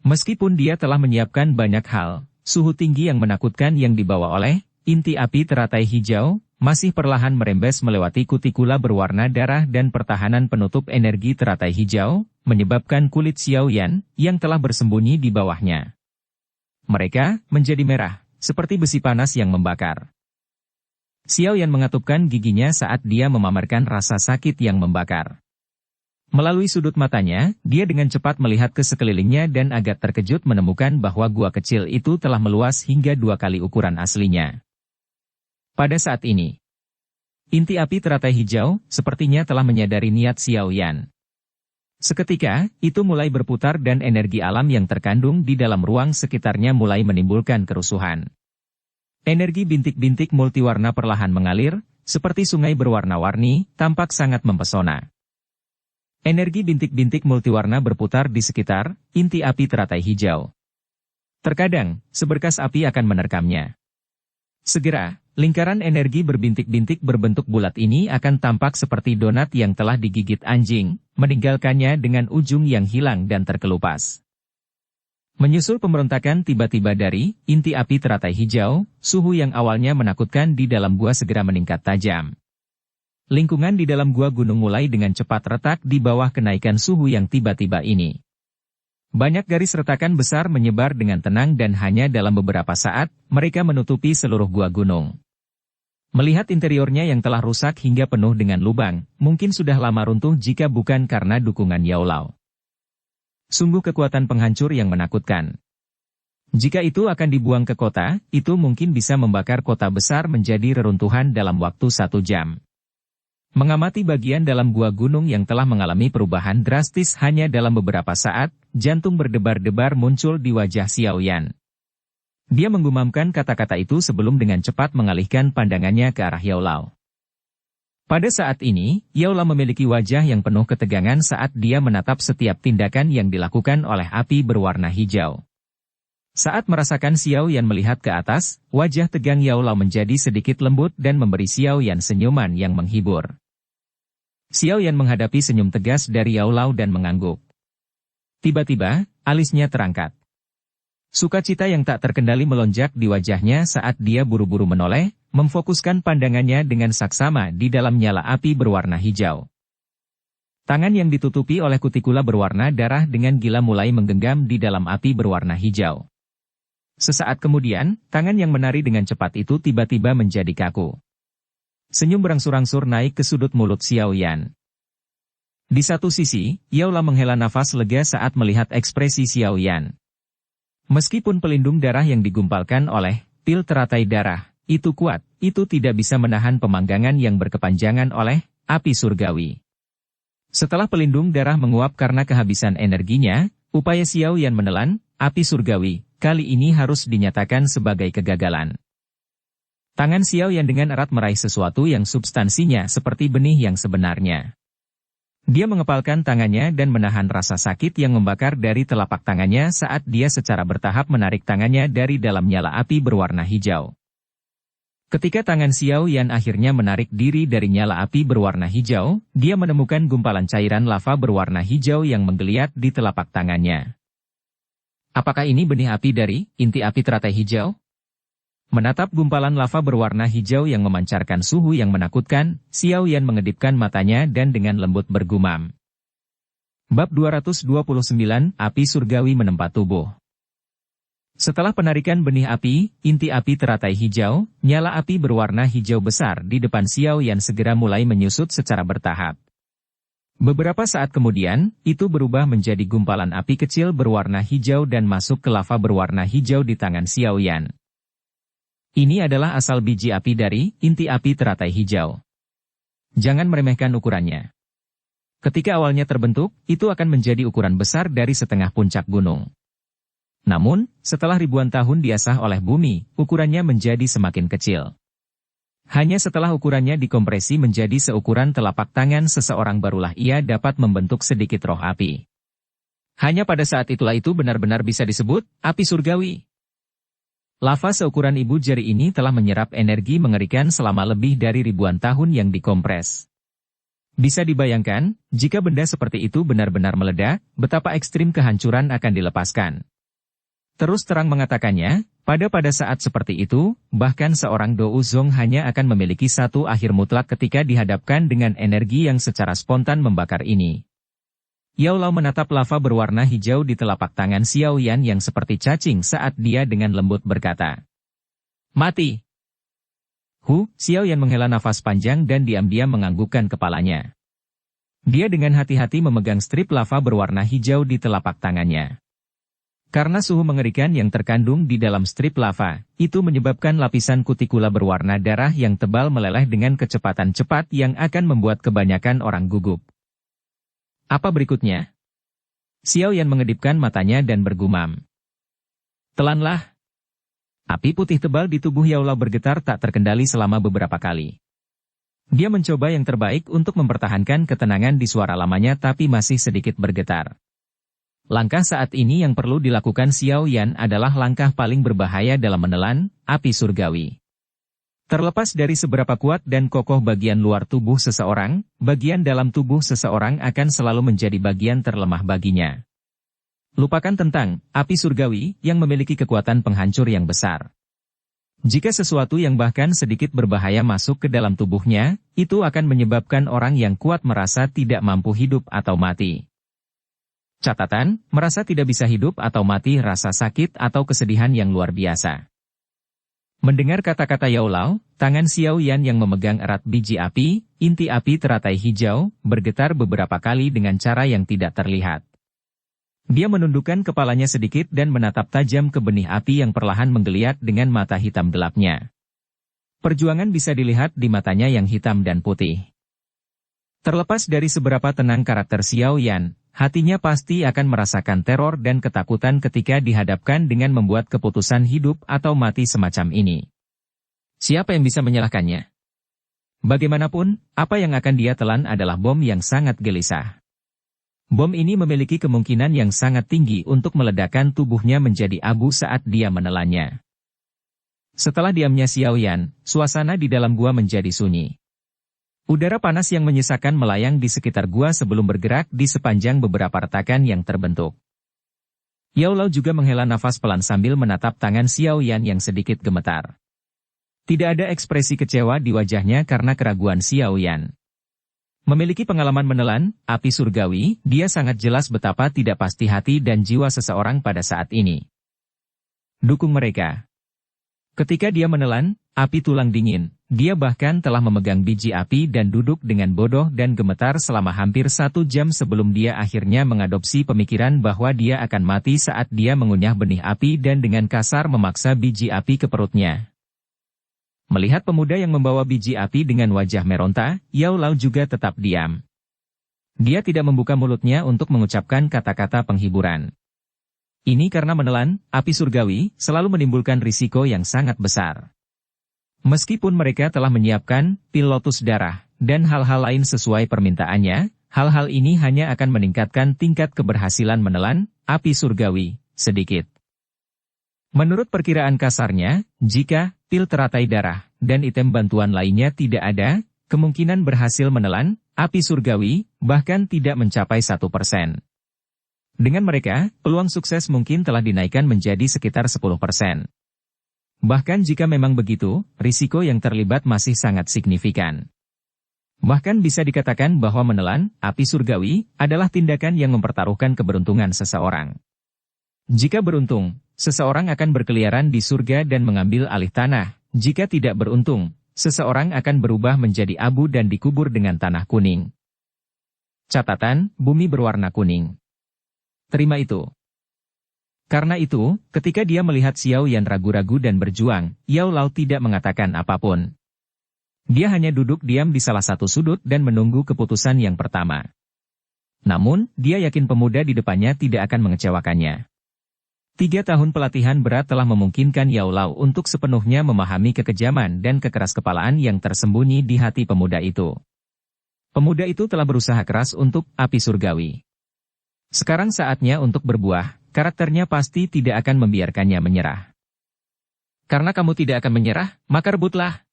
Meskipun dia telah menyiapkan banyak hal, suhu tinggi yang menakutkan yang dibawa oleh inti api teratai hijau, masih perlahan merembes melewati kutikula berwarna darah dan pertahanan penutup energi teratai hijau, menyebabkan kulit Xiao Yan yang telah bersembunyi di bawahnya. Mereka menjadi merah, seperti besi panas yang membakar. Xiao Yan mengatupkan giginya saat dia memamerkan rasa sakit yang membakar. Melalui sudut matanya, dia dengan cepat melihat ke sekelilingnya dan agak terkejut menemukan bahwa gua kecil itu telah meluas hingga 2 kali ukuran aslinya. Pada saat ini, inti api teratai hijau sepertinya telah menyadari niat Xiao Yan. Seketika, itu mulai berputar dan energi alam yang terkandung di dalam ruang sekitarnya mulai menimbulkan kerusuhan. Energi bintik-bintik multiwarna perlahan mengalir, seperti sungai berwarna-warni, tampak sangat mempesona. Energi bintik-bintik multiwarna berputar di sekitar inti api teratai hijau. Terkadang, seberkas api akan menerkamnya. Segera, lingkaran energi berbintik-bintik berbentuk bulat ini akan tampak seperti donat yang telah digigit anjing, meninggalkannya dengan ujung yang hilang dan terkelupas. Menyusul pemberontakan tiba-tiba dari inti api teratai hijau, suhu yang awalnya menakutkan di dalam gua segera meningkat tajam. Lingkungan di dalam gua gunung mulai dengan cepat retak di bawah kenaikan suhu yang tiba-tiba ini. Banyak garis retakan besar menyebar dengan tenang dan hanya dalam beberapa saat, mereka menutupi seluruh gua gunung. Melihat interiornya yang telah rusak hingga penuh dengan lubang, mungkin sudah lama runtuh jika bukan karena dukungan Yao Lao. Sungguh kekuatan penghancur yang menakutkan. Jika itu akan dibuang ke kota, itu mungkin bisa membakar kota besar menjadi reruntuhan dalam waktu 1 jam. Mengamati bagian dalam gua gunung yang telah mengalami perubahan drastis hanya dalam beberapa saat, jantung berdebar-debar muncul di wajah Xiao Yan. Dia menggumamkan kata-kata itu sebelum dengan cepat mengalihkan pandangannya ke arah Yao Lao. Pada saat ini, Yao Lao memiliki wajah yang penuh ketegangan saat dia menatap setiap tindakan yang dilakukan oleh api berwarna hijau. Saat merasakan Xiao Yan melihat ke atas, wajah tegang Yao Lao menjadi sedikit lembut dan memberi Xiao Yan senyuman yang menghibur. Xiao Yan menghadapi senyum tegas dari Yao Lao dan mengangguk. Tiba-tiba, alisnya terangkat. Sukacita yang tak terkendali melonjak di wajahnya saat dia buru-buru menoleh, memfokuskan pandangannya dengan saksama di dalam nyala api berwarna hijau. Tangan yang ditutupi oleh kutikula berwarna darah dengan gila mulai menggenggam di dalam api berwarna hijau. Sesaat kemudian, tangan yang menari dengan cepat itu tiba-tiba menjadi kaku. Senyum berangsur-angsur naik ke sudut mulut Xiao Yan. Di satu sisi, Yao Lao menghela nafas lega saat melihat ekspresi Xiao Yan. Meskipun pelindung darah yang digumpalkan oleh pil teratai darah itu kuat, itu tidak bisa menahan pemanggangan yang berkepanjangan oleh api surgawi. Setelah pelindung darah menguap karena kehabisan energinya, upaya Xiao Yan menelan api surgawi kali ini harus dinyatakan sebagai kegagalan. Tangan Xiao Yan dengan erat meraih sesuatu yang substansinya seperti benih yang sebenarnya. Dia mengepalkan tangannya dan menahan rasa sakit yang membakar dari telapak tangannya saat dia secara bertahap menarik tangannya dari dalam nyala api berwarna hijau. Ketika tangan Xiao Yan akhirnya menarik diri dari nyala api berwarna hijau, dia menemukan gumpalan cairan lava berwarna hijau yang menggeliat di telapak tangannya. Apakah ini benih api dari inti api teratai hijau? Menatap gumpalan lava berwarna hijau yang memancarkan suhu yang menakutkan, Xiao Yan mengedipkan matanya dan dengan lembut bergumam. Bab 229, Api Surgawi Menempa Tubuh. Setelah penarikan benih api, inti api teratai hijau, nyala api berwarna hijau besar di depan Xiao Yan segera mulai menyusut secara bertahap. Beberapa saat kemudian, itu berubah menjadi gumpalan api kecil berwarna hijau dan masuk ke lava berwarna hijau di tangan Xiao Yan. Ini adalah asal biji api dari inti api teratai hijau. Jangan meremehkan ukurannya. Ketika awalnya terbentuk, itu akan menjadi ukuran besar dari setengah puncak gunung. Namun, setelah ribuan tahun diasah oleh bumi, ukurannya menjadi semakin kecil. Hanya setelah ukurannya dikompresi menjadi seukuran telapak tangan seseorang barulah ia dapat membentuk sedikit roh api. Hanya pada saat itulah itu benar-benar bisa disebut api surgawi. Lava seukuran ibu jari ini telah menyerap energi mengerikan selama lebih dari ribuan tahun yang dikompres. Bisa dibayangkan, jika benda seperti itu benar-benar meledak, betapa ekstrim kehancuran akan dilepaskan. Terus terang mengatakannya, pada saat seperti itu, bahkan seorang Dou Zong hanya akan memiliki satu akhir mutlak ketika dihadapkan dengan energi yang secara spontan membakar ini. Yao Lao menatap lava berwarna hijau di telapak tangan Xiao Yan yang seperti cacing saat dia dengan lembut berkata, "Mati!" Xiao Yan menghela nafas panjang dan diam-diam menganggukkan kepalanya. Dia dengan hati-hati memegang strip lava berwarna hijau di telapak tangannya. Karena suhu mengerikan yang terkandung di dalam strip lava, itu menyebabkan lapisan kutikula berwarna darah yang tebal meleleh dengan kecepatan cepat yang akan membuat kebanyakan orang gugup. Apa berikutnya? Xiao Yan mengedipkan matanya dan bergumam. Telanlah. Api putih tebal di tubuh Yao Lao bergetar tak terkendali selama beberapa kali. Dia mencoba yang terbaik untuk mempertahankan ketenangan di suara lamanya tapi masih sedikit bergetar. Langkah saat ini yang perlu dilakukan Xiao Yan adalah langkah paling berbahaya dalam menelan api surgawi. Terlepas dari seberapa kuat dan kokoh bagian luar tubuh seseorang, bagian dalam tubuh seseorang akan selalu menjadi bagian terlemah baginya. Lupakan tentang api surgawi yang memiliki kekuatan penghancur yang besar. Jika sesuatu yang bahkan sedikit berbahaya masuk ke dalam tubuhnya, itu akan menyebabkan orang yang kuat merasa tidak mampu hidup atau mati. Catatan, merasa tidak bisa hidup atau mati rasa sakit atau kesedihan yang luar biasa. Mendengar kata-kata Yao Lao, tangan Xiao Yan yang memegang erat biji api, inti api teratai hijau, bergetar beberapa kali dengan cara yang tidak terlihat. Dia menundukkan kepalanya sedikit dan menatap tajam ke benih api yang perlahan menggeliat dengan mata hitam gelapnya. Perjuangan bisa dilihat di matanya yang hitam dan putih. Terlepas dari seberapa tenang karakter Xiao Yan, hatinya pasti akan merasakan teror dan ketakutan ketika dihadapkan dengan membuat keputusan hidup atau mati semacam ini. Siapa yang bisa menyalahkannya? Bagaimanapun, apa yang akan dia telan adalah bom yang sangat gelisah. Bom ini memiliki kemungkinan yang sangat tinggi untuk meledakkan tubuhnya menjadi abu saat dia menelannya. Setelah diamnya Xiao Yan, suasana di dalam gua menjadi sunyi. Udara panas yang menyisakan melayang di sekitar gua sebelum bergerak di sepanjang beberapa retakan yang terbentuk. Yao Lao juga menghela nafas pelan sambil menatap tangan Xiao Yan yang sedikit gemetar. Tidak ada ekspresi kecewa di wajahnya karena keraguan Xiao Yan. Memiliki pengalaman menelan api surgawi, dia sangat jelas betapa tidak pasti hati dan jiwa seseorang pada saat ini. Dukung mereka. Ketika dia menelan api tulang dingin, dia bahkan telah memegang biji api dan duduk dengan bodoh dan gemetar selama hampir 1 jam sebelum dia akhirnya mengadopsi pemikiran bahwa dia akan mati saat dia mengunyah benih api dan dengan kasar memaksa biji api ke perutnya. Melihat pemuda yang membawa biji api dengan wajah meronta, Yao Lao juga tetap diam. Dia tidak membuka mulutnya untuk mengucapkan kata-kata penghiburan. Ini karena menelan api surgawi selalu menimbulkan risiko yang sangat besar. Meskipun mereka telah menyiapkan pil lotus darah dan hal-hal lain sesuai permintaannya, hal-hal ini hanya akan meningkatkan tingkat keberhasilan menelan api surgawi sedikit. Menurut perkiraan kasarnya, jika pil teratai darah dan item bantuan lainnya tidak ada, kemungkinan berhasil menelan api surgawi bahkan tidak mencapai 1%. Dengan mereka, peluang sukses mungkin telah dinaikkan menjadi sekitar 10%. Bahkan jika memang begitu, risiko yang terlibat masih sangat signifikan. Bahkan bisa dikatakan bahwa menelan api surgawi adalah tindakan yang mempertaruhkan keberuntungan seseorang. Jika beruntung, seseorang akan berkeliaran di surga dan mengambil alih tanah. Jika tidak beruntung, seseorang akan berubah menjadi abu dan dikubur dengan tanah kuning. Catatan, bumi berwarna kuning. Terima itu. Karena itu, ketika dia melihat Xiao Yan ragu-ragu dan berjuang, Yao Lao tidak mengatakan apapun. Dia hanya duduk diam di salah satu sudut dan menunggu keputusan yang pertama. Namun, dia yakin pemuda di depannya tidak akan mengecewakannya. 3 tahun pelatihan berat telah memungkinkan Yao Lao untuk sepenuhnya memahami kekejaman dan kekeraskepalaan yang tersembunyi di hati pemuda itu. Pemuda itu telah berusaha keras untuk api surgawi. Sekarang saatnya untuk berbuah, karakternya pasti tidak akan membiarkannya menyerah. Karena kamu tidak akan menyerah, maka rebutlah.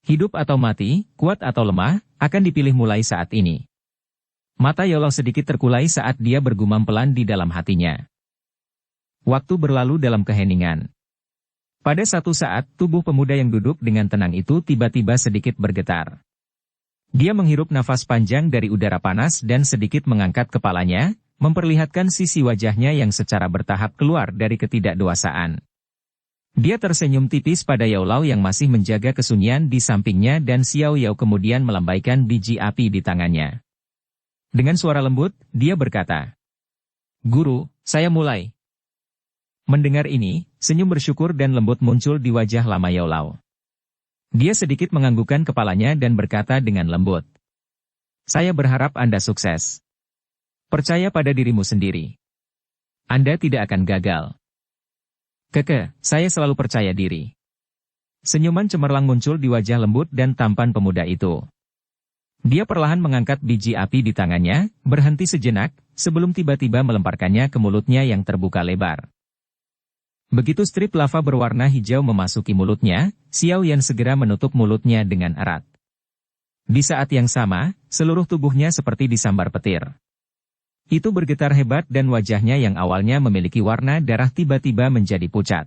Hidup atau mati, kuat atau lemah, akan dipilih mulai saat ini. Mata Yao Lao sedikit terkulai saat dia bergumam pelan di dalam hatinya. Waktu berlalu dalam keheningan. Pada satu saat, tubuh pemuda yang duduk dengan tenang itu tiba-tiba sedikit bergetar. Dia menghirup nafas panjang dari udara panas dan sedikit mengangkat kepalanya, memperlihatkan sisi wajahnya yang secara bertahap keluar dari ketidakdewasaan. Dia tersenyum tipis pada Yao Lao yang masih menjaga kesunyian di sampingnya dan Xiao Yao kemudian melambaikan biji api di tangannya. Dengan suara lembut, dia berkata, "Guru, saya mulai." Mendengar ini, senyum bersyukur dan lembut muncul di wajah lama Yao Lao. Dia sedikit menganggukkan kepalanya dan berkata dengan lembut, "Saya berharap Anda sukses. Percaya pada dirimu sendiri. Anda tidak akan gagal." "Keke, saya selalu percaya diri." Senyuman cemerlang muncul di wajah lembut dan tampan pemuda itu. Dia perlahan mengangkat biji api di tangannya, berhenti sejenak, sebelum tiba-tiba melemparkannya ke mulutnya yang terbuka lebar. Begitu strip lava berwarna hijau memasuki mulutnya, Xiao Yan segera menutup mulutnya dengan erat. Di saat yang sama, seluruh tubuhnya seperti disambar petir. Itu bergetar hebat dan wajahnya yang awalnya memiliki warna darah tiba-tiba menjadi pucat.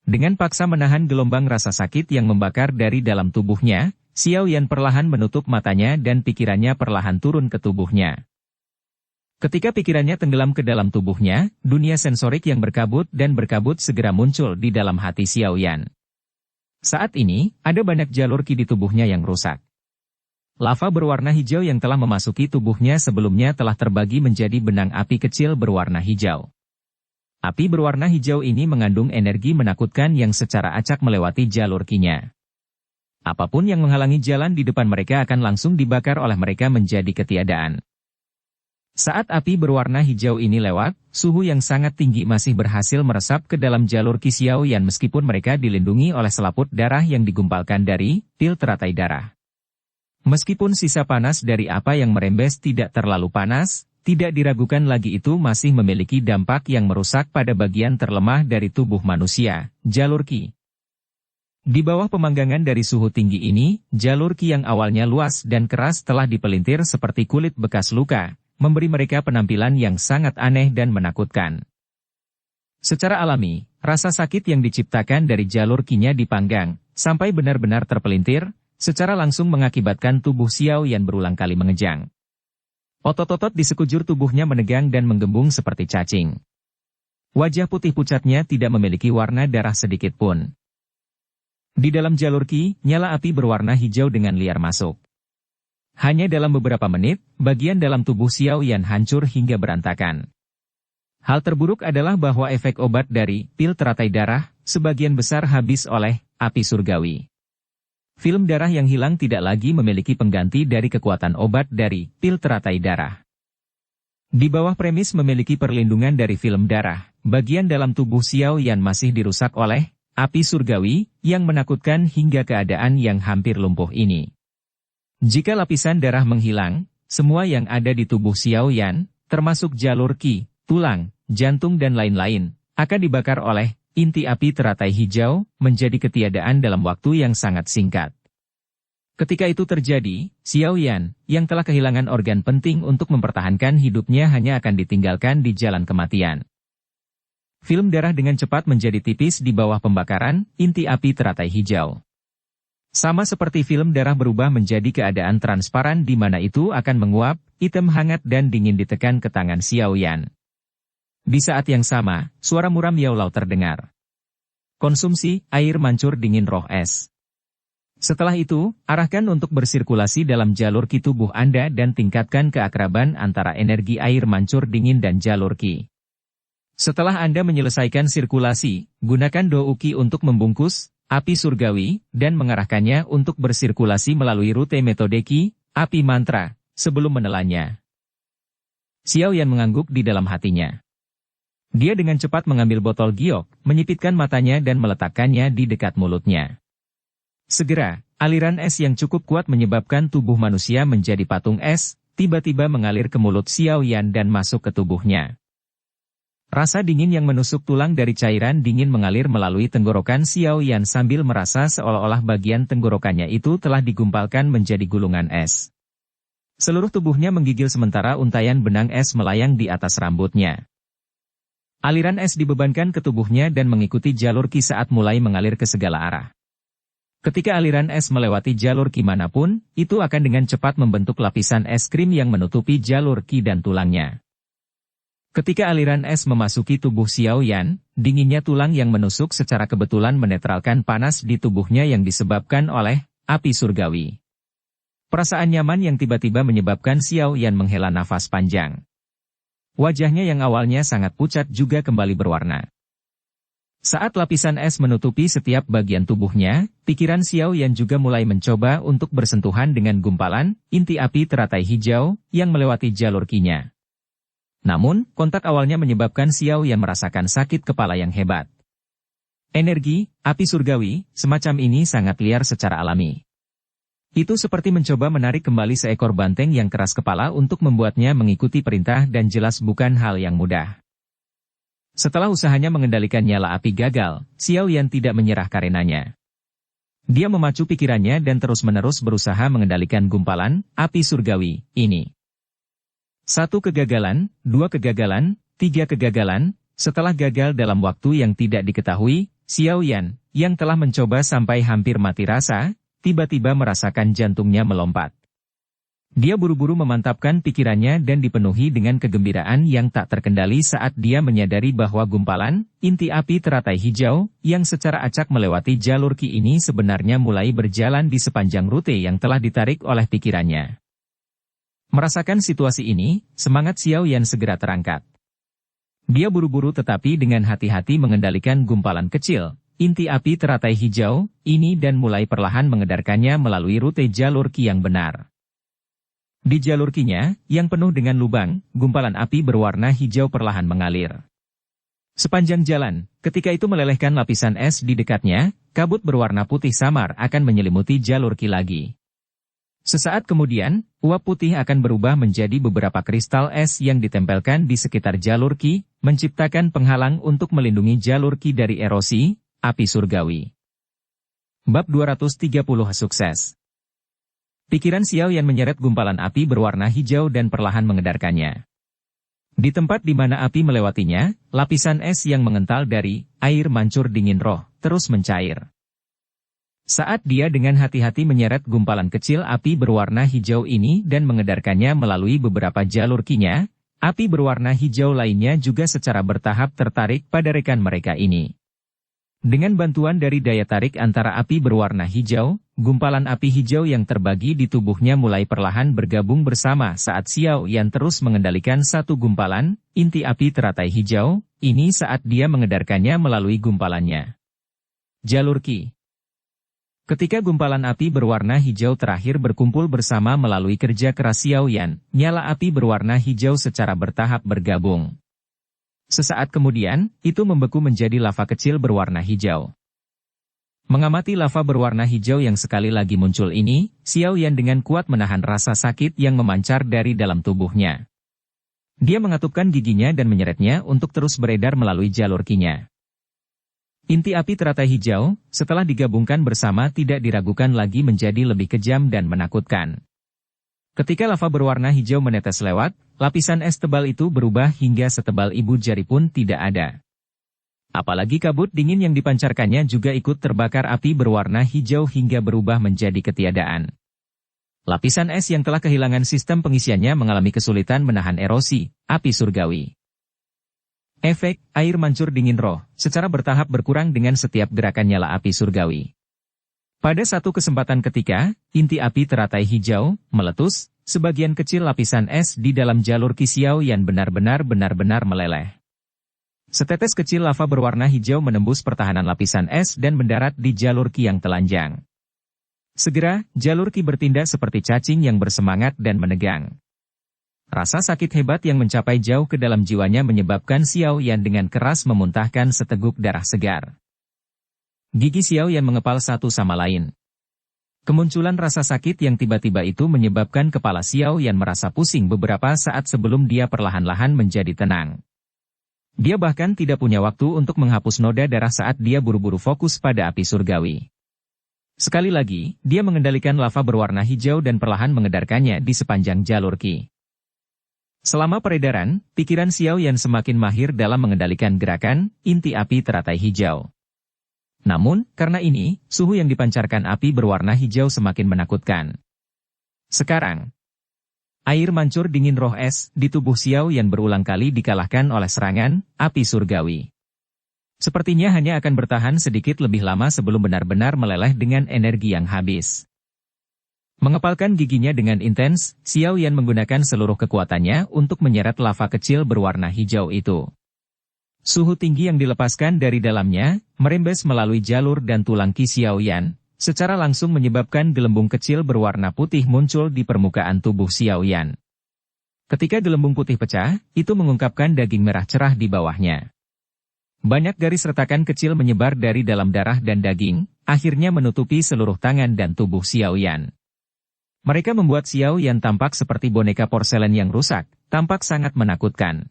Dengan paksa menahan gelombang rasa sakit yang membakar dari dalam tubuhnya, Xiao Yan perlahan menutup matanya dan pikirannya perlahan turun ke tubuhnya. Ketika pikirannya tenggelam ke dalam tubuhnya, dunia sensorik yang berkabut dan berkabut segera muncul di dalam hati Xiao Yan. Saat ini, ada banyak jalur ki di tubuhnya yang rusak. Lava berwarna hijau yang telah memasuki tubuhnya sebelumnya telah terbagi menjadi benang api kecil berwarna hijau. Api berwarna hijau ini mengandung energi menakutkan yang secara acak melewati jalur ki-nya. Apapun yang menghalangi jalan di depan mereka akan langsung dibakar oleh mereka menjadi ketiadaan. Saat api berwarna hijau ini lewat, suhu yang sangat tinggi masih berhasil meresap ke dalam jalur ki Xiao Yan meskipun mereka dilindungi oleh selaput darah yang digumpalkan dari pil teratai darah. Meskipun sisa panas dari apa yang merembes tidak terlalu panas, tidak diragukan lagi itu masih memiliki dampak yang merusak pada bagian terlemah dari tubuh manusia, jalur ki. Di bawah pemanggangan dari suhu tinggi ini, jalur ki yang awalnya luas dan keras telah dipelintir seperti kulit bekas luka, memberi mereka penampilan yang sangat aneh dan menakutkan. Secara alami, rasa sakit yang diciptakan dari jalur ki-nya dipanggang, sampai benar-benar terpelintir, secara langsung mengakibatkan tubuh Xiao Yan berulang kali mengejang. Otot-otot di sekujur tubuhnya menegang dan menggembung seperti cacing. Wajah putih pucatnya tidak memiliki warna darah sedikit pun. Di dalam jalur ki, nyala api berwarna hijau dengan liar masuk. Hanya dalam beberapa menit, bagian dalam tubuh Xiao Yan hancur hingga berantakan. Hal terburuk adalah bahwa efek obat dari pil teratai darah, sebagian besar habis oleh api surgawi. Film darah yang hilang tidak lagi memiliki pengganti dari kekuatan obat dari pil teratai darah. Di bawah premis memiliki perlindungan dari film darah, bagian dalam tubuh Xiao Yan masih dirusak oleh api surgawi, yang menakutkan hingga keadaan yang hampir lumpuh ini. Jika lapisan darah menghilang, semua yang ada di tubuh Xiao Yan, termasuk jalur ki, tulang, jantung dan lain-lain, akan dibakar oleh inti api teratai hijau, menjadi ketiadaan dalam waktu yang sangat singkat. Ketika itu terjadi, Xiao Yan, yang telah kehilangan organ penting untuk mempertahankan hidupnya hanya akan ditinggalkan di jalan kematian. Film darah dengan cepat menjadi tipis di bawah pembakaran, inti api teratai hijau. Sama seperti film darah berubah menjadi keadaan transparan di mana itu akan menguap, hitam hangat dan dingin ditekan ke tangan Xiao Yan. Di saat yang sama, suara muram Yaulau terdengar. Konsumsi, air mancur dingin roh es. Setelah itu, arahkan untuk bersirkulasi dalam jalur ki tubuh Anda dan tingkatkan keakraban antara energi air mancur dingin dan jalur ki. Setelah Anda menyelesaikan sirkulasi, gunakan douki untuk membungkus api surgawi, dan mengarahkannya untuk bersirkulasi melalui rute metode ki, api mantra, sebelum menelannya. Xiao Yan mengangguk di dalam hatinya. Dia dengan cepat mengambil botol giok, menyipitkan matanya dan meletakkannya di dekat mulutnya. Segera, aliran es yang cukup kuat menyebabkan tubuh manusia menjadi patung es, tiba-tiba mengalir ke mulut Xiao Yan dan masuk ke tubuhnya. Rasa dingin yang menusuk tulang dari cairan dingin mengalir melalui tenggorokan Xiao Yan sambil merasa seolah-olah bagian tenggorokannya itu telah digumpalkan menjadi gulungan es. Seluruh tubuhnya menggigil sementara untaian benang es melayang di atas rambutnya. Aliran es dibebankan ke tubuhnya dan mengikuti jalur ki saat mulai mengalir ke segala arah. Ketika aliran es melewati jalur ki manapun, itu akan dengan cepat membentuk lapisan es krim yang menutupi jalur ki dan tulangnya. Ketika aliran es memasuki tubuh Xiao Yan, dinginnya tulang yang menusuk secara kebetulan menetralkan panas di tubuhnya yang disebabkan oleh api surgawi. Perasaan nyaman yang tiba-tiba menyebabkan Xiao Yan menghela nafas panjang. Wajahnya yang awalnya sangat pucat juga kembali berwarna. Saat lapisan es menutupi setiap bagian tubuhnya, pikiran Xiao Yan juga mulai mencoba untuk bersentuhan dengan gumpalan inti api teratai hijau yang melewati jalur kinya. Namun, kontak awalnya menyebabkan Xiao Yan merasakan sakit kepala yang hebat. Energi, api surgawi, semacam ini sangat liar secara alami. Itu seperti mencoba menarik kembali seekor banteng yang keras kepala untuk membuatnya mengikuti perintah dan jelas bukan hal yang mudah. Setelah usahanya mengendalikan nyala api gagal, Xiao Yan tidak menyerah karenanya. Dia memacu pikirannya dan terus-menerus berusaha mengendalikan gumpalan api surgawi ini. 1 kegagalan, 2 kegagalan, 3 kegagalan, setelah gagal dalam waktu yang tidak diketahui, Xiao Yan, yang telah mencoba sampai hampir mati rasa, tiba-tiba merasakan jantungnya melompat. Dia buru-buru memantapkan pikirannya dan dipenuhi dengan kegembiraan yang tak terkendali saat dia menyadari bahwa gumpalan inti api teratai hijau, yang secara acak melewati jalur ki ini sebenarnya mulai berjalan di sepanjang rute yang telah ditarik oleh pikirannya. Merasakan situasi ini, semangat Xiao Yan segera terangkat. Dia buru-buru tetapi dengan hati-hati mengendalikan gumpalan kecil, inti api teratai hijau, ini dan mulai perlahan mengedarkannya melalui rute jalur ki yang benar. Di jalur kinya, yang penuh dengan lubang, gumpalan api berwarna hijau perlahan mengalir. Sepanjang jalan, ketika itu melelehkan lapisan es di dekatnya, kabut berwarna putih samar akan menyelimuti jalur ki lagi. Sesaat kemudian, uap putih akan berubah menjadi beberapa kristal es yang ditempelkan di sekitar jalur ki, menciptakan penghalang untuk melindungi jalur ki dari erosi, api surgawi. Bab 230 Sukses. Pikiran Xiao Yan menyeret gumpalan api berwarna hijau dan perlahan mengedarkannya. Di tempat di mana api melewatinya, lapisan es yang mengental dari air mancur dingin roh terus mencair. Saat dia dengan hati-hati menyeret gumpalan kecil api berwarna hijau ini dan mengedarkannya melalui beberapa jalur kinya, api berwarna hijau lainnya juga secara bertahap tertarik pada rekan mereka ini. Dengan bantuan dari daya tarik antara api berwarna hijau, gumpalan api hijau yang terbagi di tubuhnya mulai perlahan bergabung bersama saat Xiao Yan terus mengendalikan satu gumpalan inti api teratai hijau, ini saat dia mengedarkannya melalui gumpalannya. Jalur ki. Ketika gumpalan api berwarna hijau terakhir berkumpul bersama melalui kerja keras Xiao Yan, nyala api berwarna hijau secara bertahap bergabung. Sesaat kemudian, itu membeku menjadi lava kecil berwarna hijau. Mengamati lava berwarna hijau yang sekali lagi muncul ini, Xiao Yan dengan kuat menahan rasa sakit yang memancar dari dalam tubuhnya. Dia mengatupkan giginya dan menyeretnya untuk terus beredar melalui jalur kinya. Inti api teratai hijau, setelah digabungkan bersama tidak diragukan lagi menjadi lebih kejam dan menakutkan. Ketika lava berwarna hijau menetes lewat, lapisan es tebal itu berubah hingga setebal ibu jari pun tidak ada. Apalagi kabut dingin yang dipancarkannya juga ikut terbakar api berwarna hijau hingga berubah menjadi ketiadaan. Lapisan es yang telah kehilangan sistem pengisiannya mengalami kesulitan menahan erosi, api surgawi. Efek, air mancur dingin roh, secara bertahap berkurang dengan setiap gerakan nyala api surgawi. Pada satu kesempatan ketika, inti api teratai hijau, meletus, sebagian kecil lapisan es di dalam jalur Qi Xiaoyan benar-benar meleleh. Setetes kecil lava berwarna hijau menembus pertahanan lapisan es dan mendarat di jalur Qi yang telanjang. Segera, jalur Qi bertindak seperti cacing yang bersemangat dan menegang. Rasa sakit hebat yang mencapai jauh ke dalam jiwanya menyebabkan Xiaoyan dengan keras memuntahkan seteguk darah segar. Gigi Xiaoyan mengepal satu sama lain. Kemunculan rasa sakit yang tiba-tiba itu menyebabkan kepala Xiaoyan merasa pusing beberapa saat sebelum dia perlahan-lahan menjadi tenang. Dia bahkan tidak punya waktu untuk menghapus noda darah saat dia buru-buru fokus pada api surgawi. Sekali lagi, dia mengendalikan lava berwarna hijau dan perlahan mengedarkannya di sepanjang jalur Qi. Selama peredaran, pikiran Xiaoyan semakin mahir dalam mengendalikan gerakan inti api teratai hijau. Namun, karena ini, suhu yang dipancarkan api berwarna hijau semakin menakutkan. Sekarang, air mancur dingin roh es di tubuh Xiaoyan berulang kali dikalahkan oleh serangan api surgawi. Sepertinya hanya akan bertahan sedikit lebih lama sebelum benar-benar meleleh dengan energi yang habis. Mengepalkan giginya dengan intens, Xiaoyan menggunakan seluruh kekuatannya untuk menyeret lava kecil berwarna hijau itu. Suhu tinggi yang dilepaskan dari dalamnya, merembes melalui jalur dan tulang Qi Xiaoyan, secara langsung menyebabkan gelembung kecil berwarna putih muncul di permukaan tubuh Xiaoyan. Ketika gelembung putih pecah, itu mengungkapkan daging merah cerah di bawahnya. Banyak garis retakan kecil menyebar dari dalam darah dan daging, akhirnya menutupi seluruh tangan dan tubuh Xiaoyan. Mereka membuat Xiaoyan tampak seperti boneka porselen yang rusak, tampak sangat menakutkan.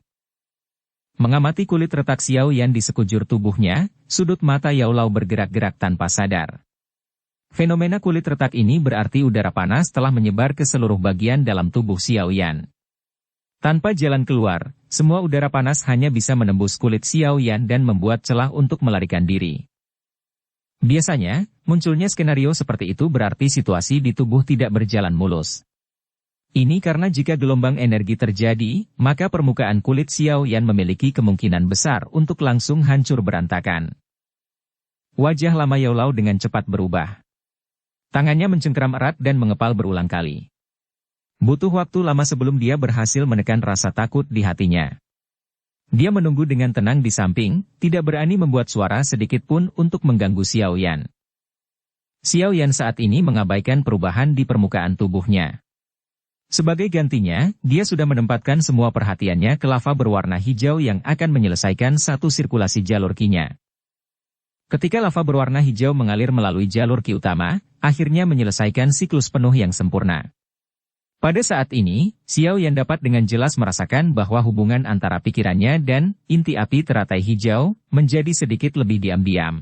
Mengamati kulit retak Xiaoyan di sekujur tubuhnya, sudut mata Yaolau bergerak-gerak tanpa sadar. Fenomena kulit retak ini berarti udara panas telah menyebar ke seluruh bagian dalam tubuh Xiaoyan. Tanpa jalan keluar, semua udara panas hanya bisa menembus kulit Xiaoyan dan membuat celah untuk melarikan diri. Biasanya, munculnya skenario seperti itu berarti situasi di tubuh tidak berjalan mulus. Ini karena jika gelombang energi terjadi, maka permukaan kulit Xiaoyan memiliki kemungkinan besar untuk langsung hancur berantakan. Wajah lama Yaolau dengan cepat berubah. Tangannya mencengkeram erat dan mengepal berulang kali. Butuh waktu lama sebelum dia berhasil menekan rasa takut di hatinya. Dia menunggu dengan tenang di samping, tidak berani membuat suara sedikit pun untuk mengganggu Xiaoyan. Xiaoyan saat ini mengabaikan perubahan di permukaan tubuhnya. Sebagai gantinya, dia sudah menempatkan semua perhatiannya ke lava berwarna hijau yang akan menyelesaikan satu sirkulasi jalur Qi-nya. Ketika lava berwarna hijau mengalir melalui jalur Qi utama, akhirnya menyelesaikan siklus penuh yang sempurna. Pada saat ini, Xiaoyan dapat dengan jelas merasakan bahwa hubungan antara pikirannya dan inti api teratai hijau menjadi sedikit lebih diam-diam.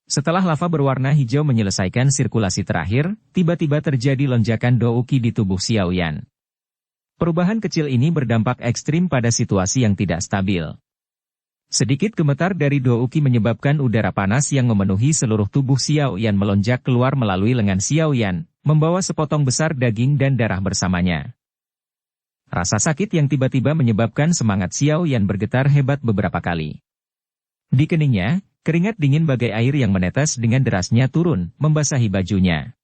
Setelah lava berwarna hijau menyelesaikan sirkulasi terakhir, tiba-tiba terjadi lonjakan dou Qi di tubuh Xiaoyan. Perubahan kecil ini berdampak ekstrim pada situasi yang tidak stabil. Sedikit gemetar dari dou Qi menyebabkan udara panas yang memenuhi seluruh tubuh Xiaoyan melonjak keluar melalui lengan Xiaoyan, membawa sepotong besar daging dan darah bersamanya. Rasa sakit yang tiba-tiba menyebabkan semangat Xiaoyan bergetar hebat beberapa kali. Di keningnya, keringat dingin bagai air yang menetes dengan derasnya turun, membasahi bajunya.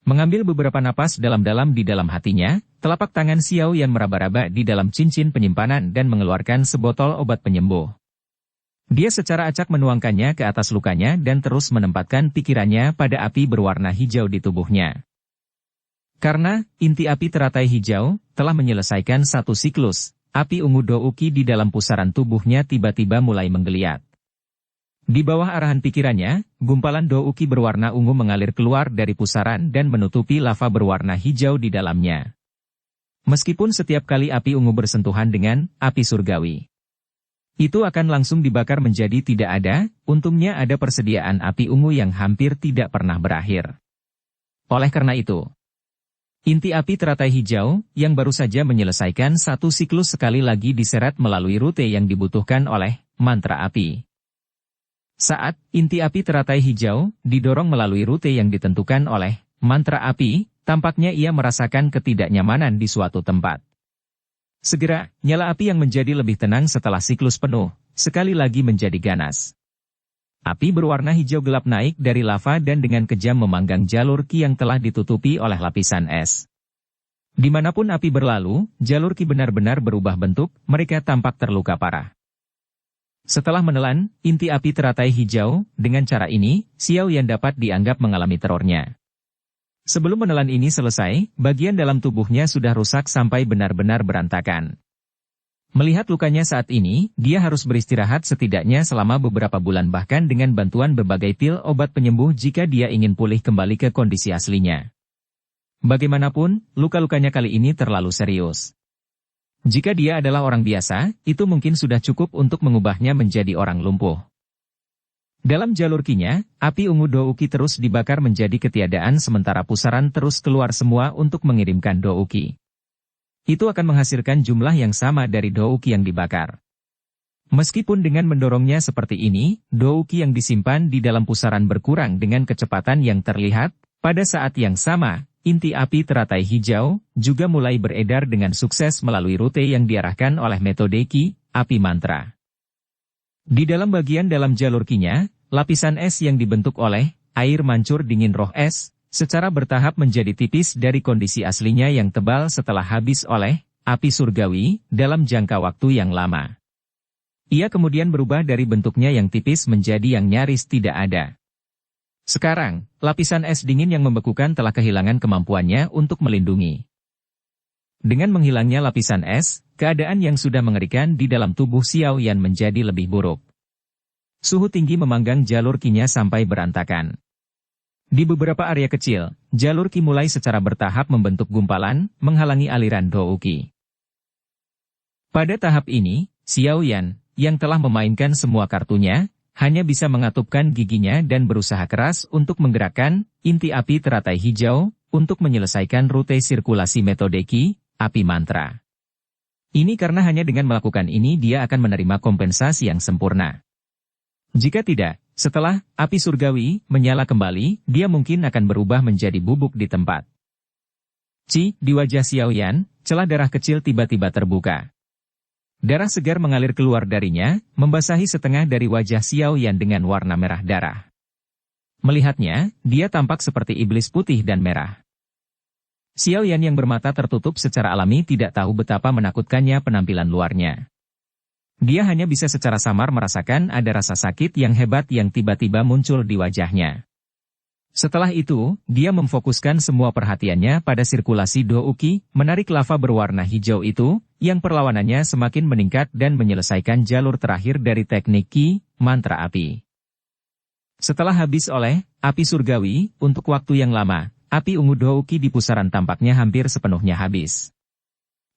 Mengambil beberapa napas dalam-dalam di dalam hatinya, telapak tangan Xiaoyan meraba-raba di dalam cincin penyimpanan dan mengeluarkan sebotol obat penyembuh. Dia secara acak menuangkannya ke atas lukanya dan terus menempatkan pikirannya pada api berwarna hijau di tubuhnya. Karena inti api teratai hijau telah menyelesaikan satu siklus, api ungu dou Qi di dalam pusaran tubuhnya tiba-tiba mulai menggeliat. Di bawah arahan pikirannya, gumpalan dou Qi berwarna ungu mengalir keluar dari pusaran dan menutupi lava berwarna hijau di dalamnya. Meskipun setiap kali api ungu bersentuhan dengan api surgawi, itu akan langsung dibakar menjadi tidak ada, untungnya ada persediaan api ungu yang hampir tidak pernah berakhir. Oleh karena itu, inti api teratai hijau, yang baru saja menyelesaikan satu siklus sekali lagi diseret melalui rute yang dibutuhkan oleh mantra api. Saat inti api teratai hijau didorong melalui rute yang ditentukan oleh mantra api, tampaknya ia merasakan ketidaknyamanan di suatu tempat. Segera, nyala api yang menjadi lebih tenang setelah siklus penuh, sekali lagi menjadi ganas. Api berwarna hijau gelap naik dari lava dan dengan kejam memanggang jalur Qi yang telah ditutupi oleh lapisan es. Dimanapun api berlalu, jalur Qi benar-benar berubah bentuk, mereka tampak terluka parah. Setelah menelan inti api teratai hijau, dengan cara ini, Xiao Yan dapat dianggap mengalami terornya. Sebelum menelan ini selesai, bagian dalam tubuhnya sudah rusak sampai benar-benar berantakan. Melihat lukanya saat ini, dia harus beristirahat setidaknya selama beberapa bulan bahkan dengan bantuan berbagai pil obat penyembuh jika dia ingin pulih kembali ke kondisi aslinya. Bagaimanapun, luka-lukanya kali ini terlalu serius. Jika dia adalah orang biasa, itu mungkin sudah cukup untuk mengubahnya menjadi orang lumpuh. Dalam jalur Qi-nya, api ungu Douqi terus dibakar menjadi ketiadaan sementara pusaran terus keluar semua untuk mengirimkan Douqi. Itu akan menghasilkan jumlah yang sama dari Douqi yang dibakar. Meskipun dengan mendorongnya seperti ini, Douqi yang disimpan di dalam pusaran berkurang dengan kecepatan yang terlihat, pada saat yang sama, inti api teratai hijau juga mulai beredar dengan sukses melalui rute yang diarahkan oleh metode Qi, api mantra. Di dalam bagian dalam jalur Qi-nya, lapisan es yang dibentuk oleh air mancur dingin roh es, secara bertahap menjadi tipis dari kondisi aslinya yang tebal setelah habis oleh api surgawi dalam jangka waktu yang lama. Ia kemudian berubah dari bentuknya yang tipis menjadi yang nyaris tidak ada. Sekarang, lapisan es dingin yang membekukan telah kehilangan kemampuannya untuk melindungi. Dengan menghilangnya lapisan es, keadaan yang sudah mengerikan di dalam tubuh Xiao Yan menjadi lebih buruk. Suhu tinggi memanggang jalur Qi-nya sampai berantakan. Di beberapa area kecil, jalur Qi mulai secara bertahap membentuk gumpalan, menghalangi aliran Douqi. Pada tahap ini, Xiao Yan, yang telah memainkan semua kartunya, hanya bisa mengatupkan giginya dan berusaha keras untuk menggerakkan inti api teratai hijau untuk menyelesaikan rute sirkulasi metode Qi, api mantra. Ini karena hanya dengan melakukan ini dia akan menerima kompensasi yang sempurna. Jika tidak, setelah api surgawi menyala kembali, dia mungkin akan berubah menjadi bubuk di tempat. Di wajah Xiao Yan, celah darah kecil tiba-tiba terbuka. Darah segar mengalir keluar darinya, membasahi setengah dari wajah Xiao Yan dengan warna merah darah. Melihatnya, dia tampak seperti iblis putih dan merah. Xiao Yan yang bermata tertutup secara alami tidak tahu betapa menakutkannya penampilan luarnya. Dia hanya bisa secara samar merasakan ada rasa sakit yang hebat yang tiba-tiba muncul di wajahnya. Setelah itu, dia memfokuskan semua perhatiannya pada sirkulasi Douqi, menarik lava berwarna hijau itu, yang perlawanannya semakin meningkat dan menyelesaikan jalur terakhir dari teknik Qi, mantra api. Setelah habis oleh api surgawi, untuk waktu yang lama, api ungu Douqi di pusaran tampaknya hampir sepenuhnya habis.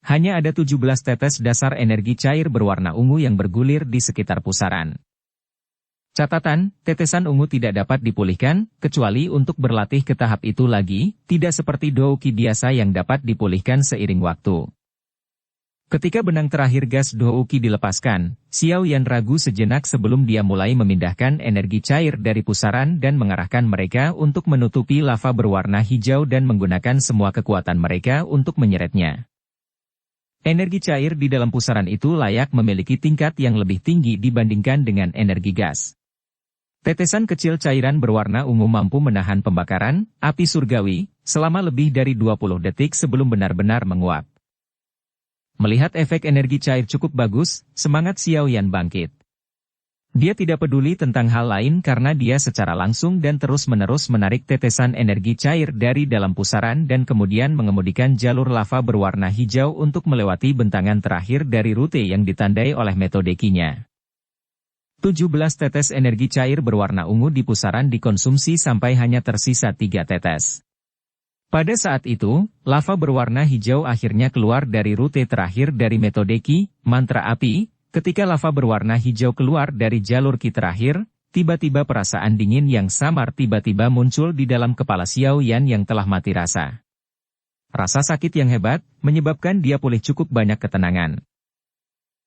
Hanya ada 17 tetes dasar energi cair berwarna ungu yang bergulir di sekitar pusaran. Catatan, tetesan ungu tidak dapat dipulihkan, kecuali untuk berlatih ke tahap itu lagi, tidak seperti Douqi biasa yang dapat dipulihkan seiring waktu. Ketika benang terakhir gas Douqi dilepaskan, Xiao Yan ragu sejenak sebelum dia mulai memindahkan energi cair dari pusaran dan mengarahkan mereka untuk menutupi lava berwarna hijau dan menggunakan semua kekuatan mereka untuk menyeretnya. Energi cair di dalam pusaran itu layak memiliki tingkat yang lebih tinggi dibandingkan dengan energi gas. Tetesan kecil cairan berwarna ungu mampu menahan pembakaran api surgawi selama lebih dari 20 detik sebelum benar-benar menguap. Melihat efek energi cair cukup bagus, semangat Xiao Yan bangkit. Dia tidak peduli tentang hal lain karena dia secara langsung dan terus-menerus menarik tetesan energi cair dari dalam pusaran dan kemudian mengemudikan jalur lava berwarna hijau untuk melewati bentangan terakhir dari rute yang ditandai oleh metode Qi-nya. 17 tetes energi cair berwarna ungu di pusaran dikonsumsi sampai hanya tersisa 3 tetes. Pada saat itu, lava berwarna hijau akhirnya keluar dari rute terakhir dari metode Qi, mantra api. Ketika lava berwarna hijau keluar dari jalur Qi terakhir, tiba-tiba perasaan dingin yang samar tiba-tiba muncul di dalam kepala Xiao Yan yang telah mati rasa. Rasa sakit yang hebat, menyebabkan dia pulih cukup banyak ketenangan.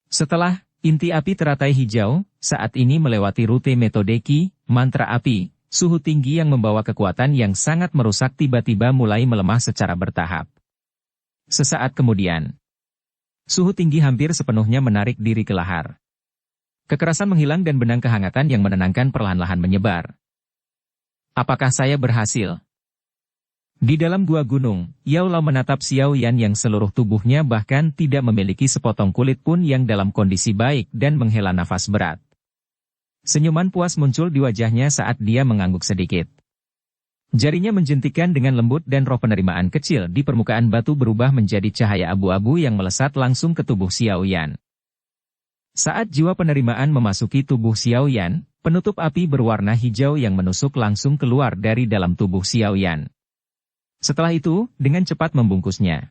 Setelah Inti api teratai hijau, saat ini melewati rute metode Ki, mantra api, suhu tinggi yang membawa kekuatan yang sangat merusak tiba-tiba mulai melemah secara bertahap. Sesaat kemudian, suhu tinggi hampir sepenuhnya menarik diri ke lahar. Kekerasan menghilang dan benang kehangatan yang menenangkan perlahan-lahan menyebar. Apakah saya berhasil? Di dalam gua gunung, Yao Lao menatap Xiao Yan yang seluruh tubuhnya bahkan tidak memiliki sepotong kulit pun yang dalam kondisi baik dan menghela nafas berat. Senyuman puas muncul di wajahnya saat dia mengangguk sedikit. Jarinya menjentikan dengan lembut dan roh penerimaan kecil di permukaan batu berubah menjadi cahaya abu-abu yang melesat langsung ke tubuh Xiao Yan. Saat jiwa penerimaan memasuki tubuh Xiao Yan, penutup api berwarna hijau yang menusuk langsung keluar dari dalam tubuh Xiao Yan. Setelah itu, dengan cepat membungkusnya.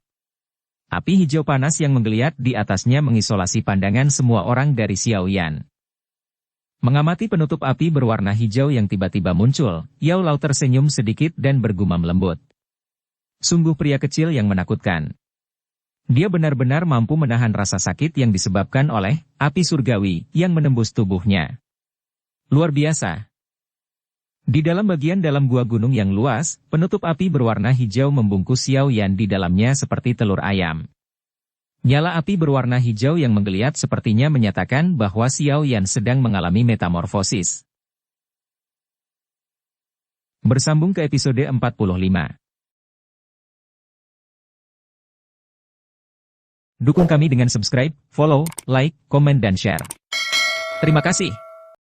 Api hijau panas yang menggeliat di atasnya mengisolasi pandangan semua orang dari Xiao Yan. Mengamati penutup api berwarna hijau yang tiba-tiba muncul, Yao Lao tersenyum sedikit dan bergumam lembut. Sungguh pria kecil yang menakutkan. Dia benar-benar mampu menahan rasa sakit yang disebabkan oleh api surgawi yang menembus tubuhnya. Luar biasa. Di dalam bagian dalam gua gunung yang luas, penutup api berwarna hijau membungkus Xiao Yan di dalamnya seperti telur ayam. Nyala api berwarna hijau yang menggeliat sepertinya menyatakan bahwa Xiao Yan sedang mengalami metamorfosis. Bersambung ke episode 45. Dukung kami dengan subscribe, follow, like, komen dan share. Terima kasih.